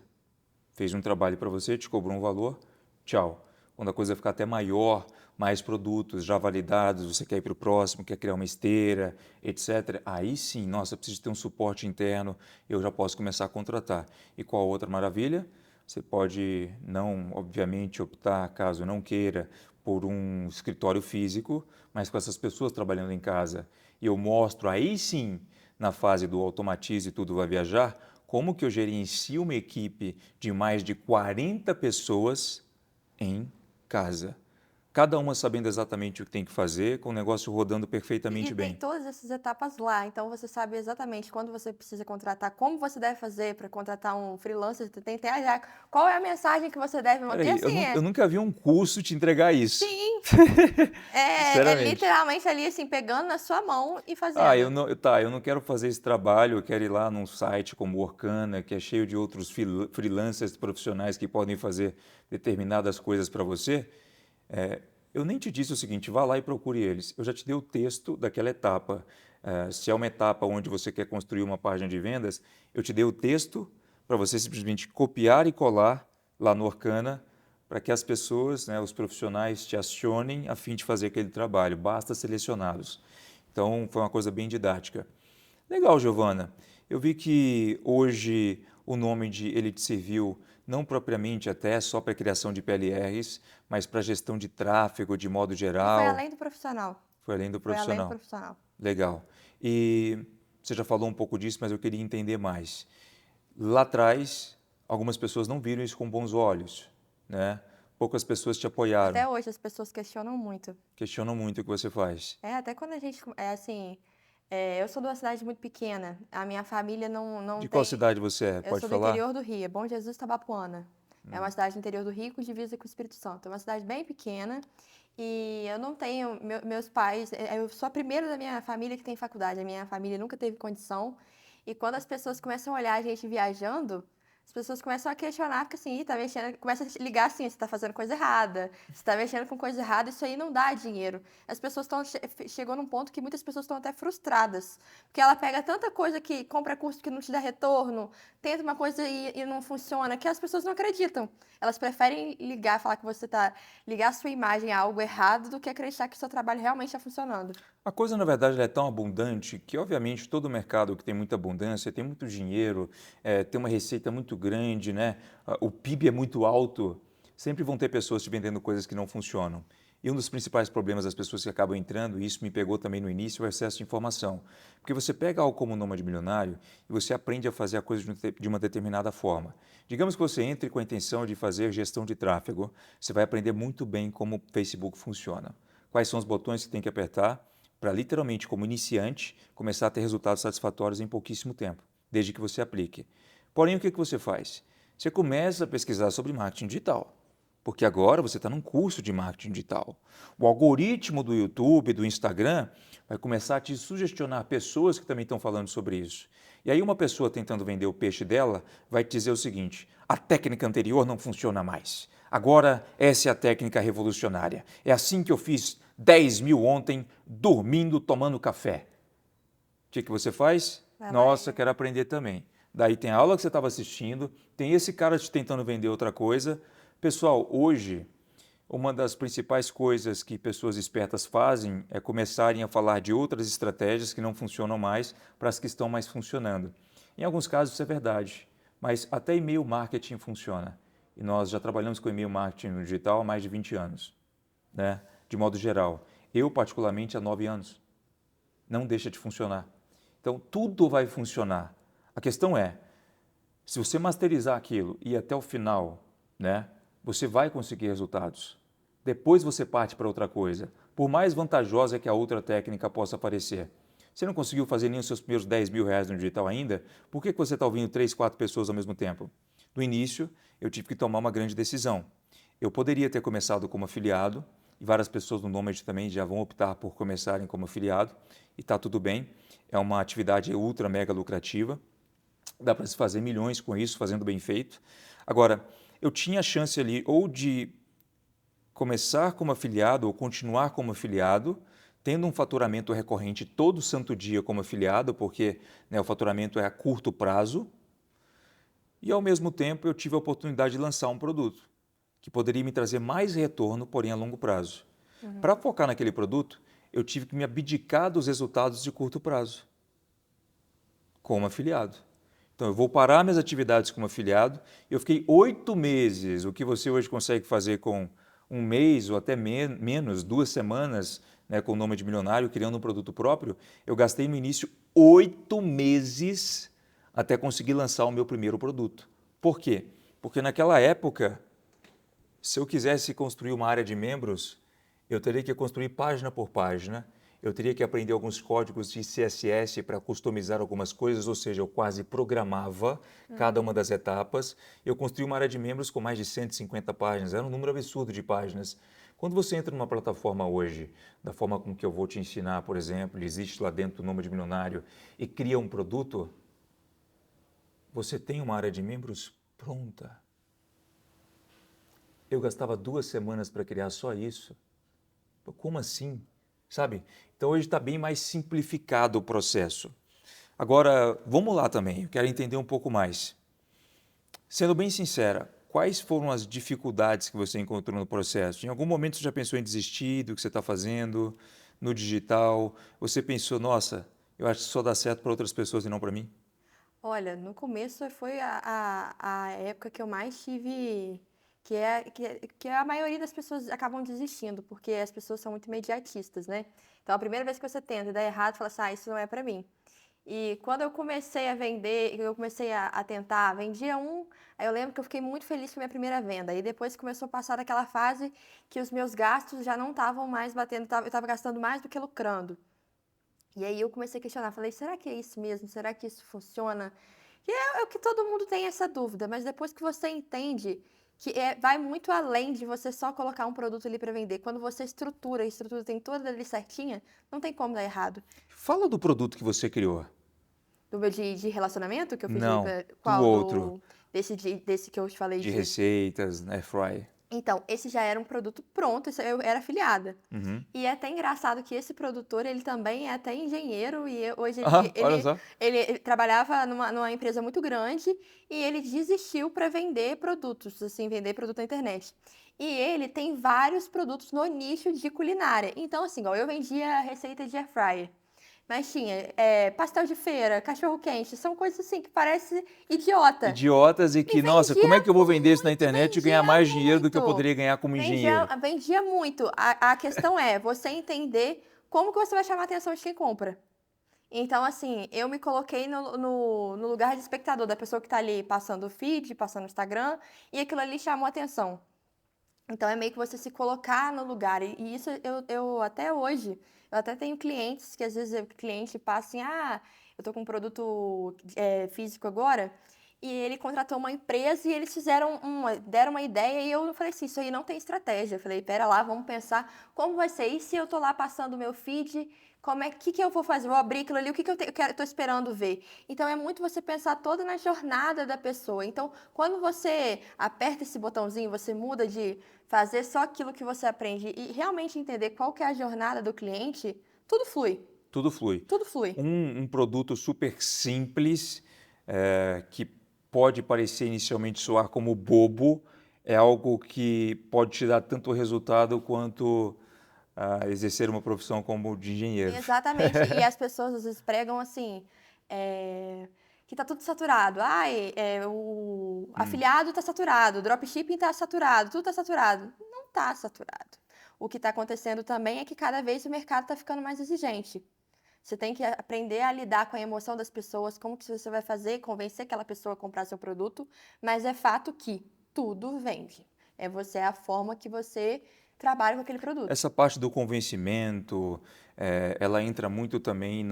A: Fez um trabalho para você, te cobrou um valor, tchau. Quando a coisa ficar até maior, mais produtos já validados, você quer ir para o próximo, quer criar uma esteira, etc. Aí sim, nossa, eu preciso ter um suporte interno, eu já posso começar a contratar. E qual outra maravilha? Você pode não, obviamente, optar, caso não queira, por um escritório físico, mas com essas pessoas trabalhando em casa. E eu mostro aí sim, na fase do automatize e tudo vai viajar, como que eu gerencio uma equipe de mais de 40 pessoas em casa. Cada uma sabendo exatamente o que tem que fazer, com o negócio rodando perfeitamente
B: E
A: bem.
B: tem todas essas etapas lá, então você sabe exatamente quando você precisa contratar, como você deve fazer para contratar um freelancer, você tem até qual é a mensagem que você deve mandar.
A: Peraí,
B: Assim,
A: eu nunca vi um curso te entregar isso.
B: sim, é
A: Sinceramente.
B: literalmente ali assim, pegando na sua mão e fazendo.
A: Eu não quero fazer esse trabalho, eu quero ir lá num site como o Workana, que é cheio de outros freelancers profissionais que podem fazer determinadas coisas para você. Eu nem te disse o seguinte, vá lá e procure eles. Eu já te dei o texto daquela etapa. Se é uma etapa onde você quer construir uma página de vendas, eu te dei o texto para você simplesmente copiar e colar lá no Workana, para que as pessoas, né, os profissionais te acionem a fim de fazer aquele trabalho. Basta selecioná-los. Então, foi uma coisa bem didática. Legal, Giovana. Eu vi que hoje o nome de ele te serviu não propriamente até só para a criação de PLRs, mas para a gestão de tráfego de modo
B: E
A: geral.
B: foi além do profissional.
A: Foi além do
B: Foi além do
A: profissional.
B: profissional.
A: Legal. E você já falou um pouco disso, mas eu queria entender mais. Lá atrás, algumas pessoas não viram isso com bons olhos, né? Poucas pessoas te apoiaram,
B: Até hoje as pessoas questionam muito.
A: questionam muito o que você faz.
B: Até quando a gente, assim, eu sou de uma cidade muito pequena, a minha família não
A: De
B: tem...
A: qual cidade você é?
B: Eu
A: Pode
B: sou do
A: falar?
B: interior do Rio, é Bom Jesus, Tabapuana. É uma cidade do interior do Rio com divisa com o Espírito Santo. É uma cidade bem pequena e eu não tenho... meus pais... Eu sou a primeira da minha família que tem faculdade. A minha família nunca teve condição. E quando as pessoas começam a olhar a gente viajando, as pessoas começam a questionar, porque assim, tá mexendo, começa a ligar assim, você tá fazendo coisa errada, você tá mexendo com coisa errada, isso aí não dá dinheiro. As pessoas chegou num ponto que muitas pessoas estão até frustradas, porque ela pega tanta coisa que compra curso que não te dá retorno, tenta uma coisa e não funciona, que as pessoas não acreditam. Elas preferem ligar, falar que você tá, ligar a sua imagem a algo errado do que acreditar que o seu trabalho realmente está funcionando.
A: A coisa, na verdade, ela é tão abundante que, obviamente, todo mercado que tem muita abundância, tem muito dinheiro, tem uma receita muito grande, né? O PIB é muito alto, sempre vão ter pessoas te vendendo coisas que não funcionam. E um dos principais problemas das pessoas que acabam entrando, e isso me pegou também no início, é o excesso de informação. Porque você pega algo como o Nômade Milionário e você aprende a fazer a coisa de uma determinada forma. Digamos que você entre com a intenção de fazer gestão de tráfego, você vai aprender muito bem como o Facebook funciona. Quais são os botões que tem que apertar, para literalmente, como iniciante, começar a ter resultados satisfatórios em pouquíssimo tempo, desde que você aplique. Porém, o que você faz? Você começa a pesquisar sobre marketing digital, porque agora você está num curso de marketing digital. O algoritmo do YouTube, do Instagram, vai começar a te sugestionar pessoas que também estão falando sobre isso. E aí uma pessoa tentando vender o peixe dela vai te dizer o seguinte, a técnica anterior não funciona mais. Agora essa é a técnica revolucionária. É assim que eu fiz 10 mil ontem, dormindo, tomando café. O que você faz? Nossa, quero aprender também. Daí tem a aula que você estava assistindo, tem esse cara te tentando vender outra coisa. Pessoal, hoje, uma das principais coisas que pessoas espertas fazem é começarem a falar de outras estratégias que não funcionam mais para as que estão mais funcionando. Em alguns casos isso é verdade, mas até e-mail marketing funciona. E nós já trabalhamos com e-mail marketing no digital há mais de 20 anos, né? De modo geral. Eu, particularmente, há 9 anos. Não deixa de funcionar. Então, tudo vai funcionar. A questão é, se você masterizar aquilo e ir até o final, né, você vai conseguir resultados. Depois você parte para outra coisa. Por mais vantajosa que a outra técnica possa parecer. Você não conseguiu fazer nem os seus primeiros 10 mil reais no digital ainda? Por que você está ouvindo 3, 4 pessoas ao mesmo tempo?
C: No início, eu tive que tomar uma grande decisão. Eu poderia ter começado como afiliado, e várias pessoas no Nomad também já vão optar por começarem como afiliado, e está tudo bem. É uma atividade ultra mega lucrativa, dá para se fazer milhões com isso, fazendo bem feito. Agora, eu tinha a chance ali ou de começar como afiliado ou continuar como afiliado, tendo um faturamento recorrente todo santo dia como afiliado, porque o faturamento é a curto prazo, e ao mesmo tempo eu tive a oportunidade de lançar um produto que poderia me trazer mais retorno, porém a longo prazo. Para focar naquele produto, eu tive que me abdicar dos resultados de curto prazo, como afiliado. Então, eu vou parar minhas atividades como afiliado. Eu fiquei 8 meses, o que você hoje consegue fazer com um mês ou até menos, 2 semanas, com o Nômade Milionário, criando um produto próprio. Eu gastei no início 8 meses até conseguir lançar o meu primeiro produto. Por quê? Porque naquela época, se eu quisesse construir uma área de membros, eu teria que construir página por página, eu teria que aprender alguns códigos de CSS para customizar algumas coisas, ou seja, eu quase programava cada uma das etapas. Eu construí uma área de membros com mais de 150 páginas, era um número absurdo de páginas. Quando você entra numa plataforma hoje, da forma com que eu vou te ensinar, por exemplo, existe lá dentro do Nômade Milionário, e cria um produto, você tem uma área de membros pronta. Eu gastava 2 semanas para criar só isso. Como assim? Sabe? Então hoje está bem mais simplificado o processo. Agora, vamos lá também, eu quero entender um pouco mais. Sendo bem sincera, quais foram as dificuldades que você encontrou no processo? Em algum momento você já pensou em desistir do que você está fazendo no digital? Você pensou, nossa, eu acho que só dá certo para outras pessoas e não para mim?
B: Olha, no começo foi a época que eu mais tive, que a maioria das pessoas acabam desistindo, porque as pessoas são muito imediatistas, né? Então, a primeira vez que você tenta e dá errado, fala assim, isso não é pra mim. E quando eu comecei a vender, eu comecei a tentar, vendia um, aí eu lembro que eu fiquei muito feliz com a minha primeira venda. E depois começou a passar daquela fase que os meus gastos já não estavam mais batendo, eu estava gastando mais do que lucrando. E aí eu comecei a questionar, falei, será que é isso mesmo? Será que isso funciona? E é o que todo mundo tem essa dúvida, mas depois que você entende que vai muito além de você só colocar um produto ali para vender. Quando você estrutura, a estrutura tem toda ali certinha, não tem como dar errado.
C: Fala do produto que você criou.
B: Do meu de relacionamento que eu fiz
C: Não, do
B: qual?
C: outro,
B: Desse que eu te falei
C: de
B: de.
C: receitas, Fry.
B: Então, esse já era um produto pronto, eu era afiliada.
C: Uhum.
B: E é até engraçado que esse produtor, ele também é até engenheiro e hoje
C: Ah, olha só.
B: ele trabalhava numa empresa muito grande e ele desistiu para vender produtos, assim, vender produto na internet. E ele tem vários produtos no nicho de culinária. Então, assim, igual eu vendia receita de air fryer. Mas tinha pastel de feira, cachorro-quente, são coisas assim que parece idiota.
C: Idiotas e
B: E
C: que, nossa, como é que eu vou vender isso na internet e ganhar
B: vendia
C: mais dinheiro do que eu
B: muito.
C: poderia ganhar como engenheiro?
B: Vendia muito. A questão é você entender como que você vai chamar a atenção de quem compra. Então, assim, eu me coloquei no lugar de espectador, da pessoa que tá ali passando o feed, passando o Instagram, e aquilo ali chamou a atenção. Então, é meio que você se colocar no lugar. E isso eu até hoje, eu até tenho clientes que às vezes o cliente passa assim, eu tô com um produto físico agora, e ele contratou uma empresa e eles deram uma ideia e eu falei assim, isso aí não tem estratégia. Eu falei, pera lá, vamos pensar como vai ser. E se eu tô lá passando o meu feed, que eu vou fazer? Vou abrir aquilo ali, o que eu tô esperando ver? Então é muito você pensar toda na jornada da pessoa. Então, quando você aperta esse botãozinho, você muda de fazer só aquilo que você aprende e realmente entender qual que é a jornada do cliente, tudo flui.
C: Tudo flui.
B: Tudo flui.
C: Um produto super simples, que pode parecer inicialmente soar como bobo, é algo que pode te dar tanto resultado quanto exercer uma profissão como de engenheiro.
B: Exatamente. E as pessoas às vezes pregam assim, que tá tudo saturado. O afiliado tá saturado, o dropshipping tá saturado, tudo tá saturado. Não tá saturado. O que está acontecendo também é que cada vez o mercado está ficando mais exigente. Você tem que aprender a lidar com a emoção das pessoas, como que você vai fazer, convencer aquela pessoa a comprar seu produto, mas é fato que tudo vende. É a forma que você trabalha com aquele produto.
C: Essa parte do convencimento, ela entra muito também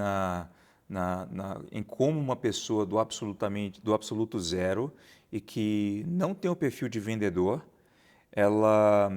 C: em como uma pessoa do absoluto zero e que não tem o perfil de vendedor, ela,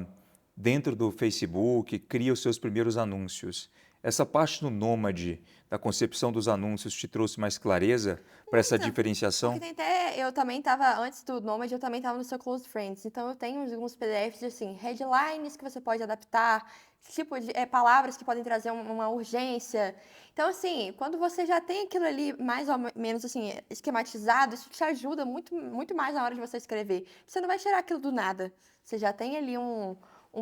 C: dentro do Facebook, cria os seus primeiros anúncios. Essa parte do Nômade, da concepção dos anúncios, te trouxe mais clareza para essa
B: Então,
C: diferenciação?
B: porque tem até, eu também estava, antes do Nomad, eu também estava no seu Close Friends. Então, eu tenho alguns PDFs de, assim, headlines que você pode adaptar, tipo de palavras que podem trazer uma urgência. Então, assim, quando você já tem aquilo ali mais ou menos, assim, esquematizado, isso te ajuda muito, muito mais na hora de você escrever. Você não vai tirar aquilo do nada. Você já tem ali um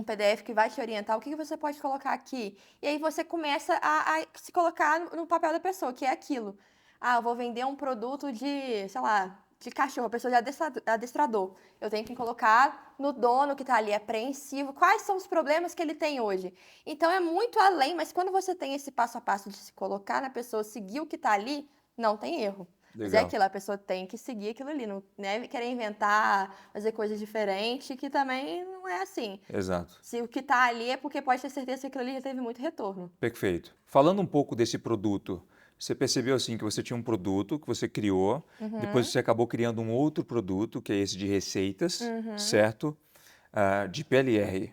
B: PDF que vai te orientar o que você pode colocar aqui. E aí você começa a se colocar no papel da pessoa, que é aquilo. Ah, eu vou vender um produto de, sei lá, de cachorro, a pessoa de adestrador. Eu tenho que colocar no dono que está ali apreensivo, quais são os problemas que ele tem hoje. Então é muito além, mas quando você tem esse passo a passo de se colocar na pessoa, seguir o que está ali, não tem erro. Mas é
C: Legal.
B: aquilo, a pessoa tem que seguir aquilo ali, não é querer inventar, fazer coisas diferentes, que também não é assim.
C: Exato.
B: Se o que está ali é porque pode ter certeza que aquilo ali já teve muito retorno.
C: Perfeito. Falando um pouco desse produto, você percebeu assim que você tinha um produto que você criou, depois você acabou criando um outro produto, que é esse de receitas, certo? De PLR.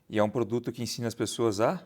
C: E é um produto que ensina as pessoas a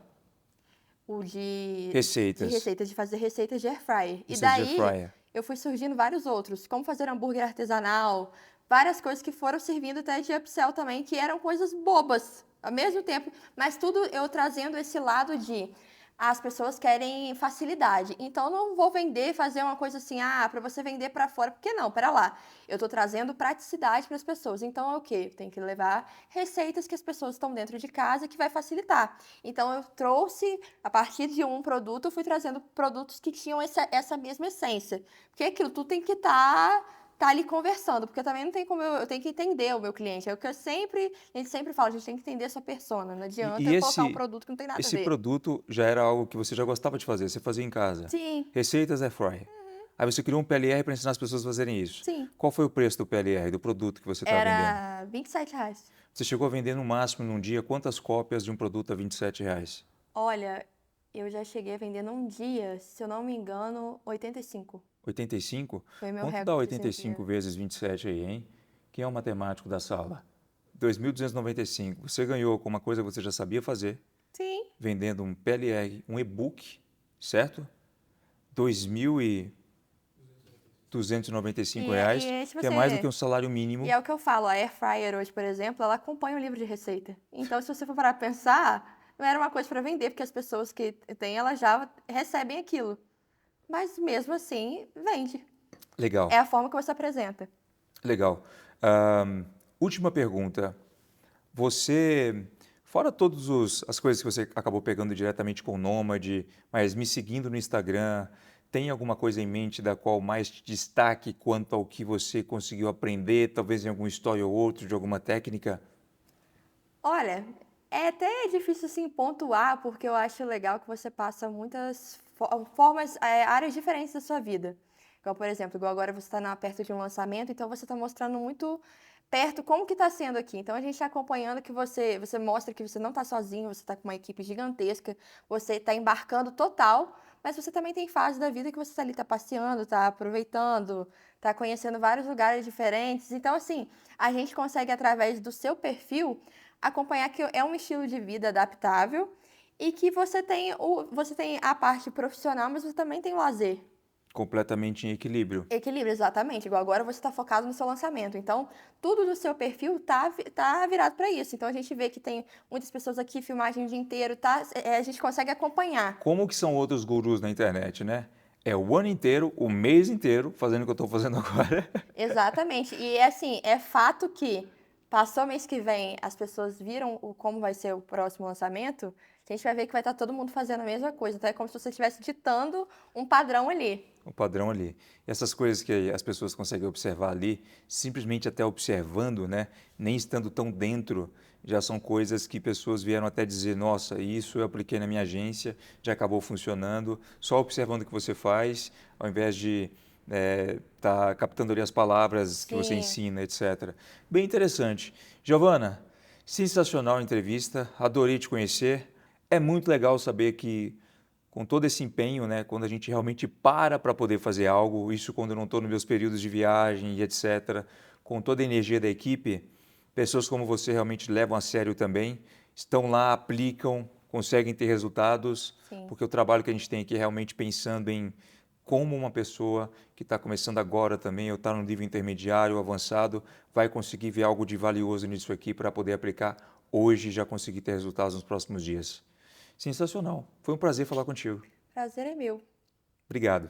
B: O de
C: receitas.
B: receitas, de fazer receitas de air fryer. E
C: Receitas de air
B: daí
C: fryer.
B: eu fui surgindo vários outros, como fazer hambúrguer artesanal, várias coisas que foram servindo até de upsell também, que eram coisas bobas ao mesmo tempo, mas tudo eu trazendo esse lado de as pessoas querem facilidade. Então, eu não vou vender, fazer uma coisa assim, para você vender para fora, porque não, pera lá. Eu estou trazendo praticidade para as pessoas. Então, é o quê? Tem que levar receitas que as pessoas estão dentro de casa que vai facilitar. Então, eu trouxe, a partir de um produto, eu fui trazendo produtos que tinham essa mesma essência. Porque aquilo, tu tem que tá ali conversando, porque também não tem como eu tenho que entender o meu cliente. É o que a gente sempre fala, a gente tem que entender a sua persona. Não adianta
C: E
B: eu colocar um produto que não tem nada a
C: esse
B: ver.
C: produto já era algo que você já gostava de fazer, você fazia em casa.
B: Sim,
C: Receitas air fryer. Aí você criou um PLR para ensinar as pessoas a fazerem isso.
B: sim.
C: Qual foi o preço do PLR, do produto que você está vendendo?
B: Era R$ 27.
C: Você chegou a vender no máximo num dia quantas cópias de um produto a R$ 27?
B: Olha, eu já cheguei a vender num dia, se eu não me engano, 85.
C: 85?
B: Foi meu
C: Quanto dá
B: recorde esse
C: 85
B: dia.
C: vezes 27 aí, hein? Quem é o matemático da sala? 2.295. Você ganhou com uma coisa que você já sabia fazer,
B: Sim.
C: vendendo um PLR, um e-book, certo? R$ 2.295,
B: E tipo
C: que é
B: assim,
C: mais do que um salário mínimo.
B: e é o que eu falo, a Air Fryer hoje, por exemplo, ela acompanha o livro de receita. Então, se você for parar pra pensar, não era uma coisa para vender, porque as pessoas que têm, elas já recebem aquilo. Mas mesmo assim, vende.
C: Legal,
B: É a forma que você apresenta.
C: legal. Última pergunta. Você, fora todas as coisas que você acabou pegando diretamente com o Nômade, mas me seguindo no Instagram, tem alguma coisa em mente da qual mais te destaque quanto ao que você conseguiu aprender, talvez em alguma história ou outra, de alguma técnica?
B: Olha, é até difícil assim pontuar, porque eu acho legal que você passa muitas formas, áreas diferentes da sua vida. Igual, por exemplo, igual agora você está perto de um lançamento, então você está mostrando muito perto como que está sendo aqui. Então a gente está acompanhando que você mostra que você não está sozinho, você está com uma equipe gigantesca, você está embarcando total, mas você também tem fase da vida que você está ali, está passeando, está aproveitando, está conhecendo vários lugares diferentes. Então, assim, a gente consegue, através do seu perfil, acompanhar que é um estilo de vida adaptável e que você tem a parte profissional, mas você também tem o lazer.
C: Completamente em equilíbrio.
B: Equilíbrio, exatamente. Igual agora você está focado no seu lançamento. Então, tudo do seu perfil tá virado para isso. Então, a gente vê que tem muitas pessoas aqui, filmagem o dia inteiro, a gente consegue acompanhar.
C: Como que são outros gurus na internet, né? É o ano inteiro, o mês inteiro, fazendo o que eu estou fazendo agora.
B: Exatamente. E assim, é fato que passou mês que vem, as pessoas viram como vai ser o próximo lançamento, a gente vai ver que vai estar todo mundo fazendo a mesma coisa. Então é como se você estivesse ditando um padrão ali.
C: O padrão ali. E essas coisas que as pessoas conseguem observar ali, simplesmente até observando, né? Nem estando tão dentro, já são coisas que pessoas vieram até dizer, nossa, isso eu apliquei na minha agência, já acabou funcionando, só observando o que você faz, ao invés de tá captando ali as palavras que você
B: Sim.
C: ensina, etc. Bem interessante. Giovana, sensacional a entrevista, adorei te conhecer. É muito legal saber que com todo esse empenho, né, quando a gente realmente para poder fazer algo, isso quando eu não estou nos meus períodos de viagem e etc., com toda a energia da equipe, pessoas como você realmente levam a sério também, estão lá, aplicam, conseguem ter resultados,
B: Sim.
C: porque o trabalho que a gente tem aqui é realmente pensando em como uma pessoa que está começando agora também, ou está no nível intermediário, avançado, vai conseguir ver algo de valioso nisso aqui para poder aplicar hoje e já conseguir ter resultados nos próximos dias. Sensacional. Foi um prazer falar contigo.
B: Prazer é meu.
C: Obrigado.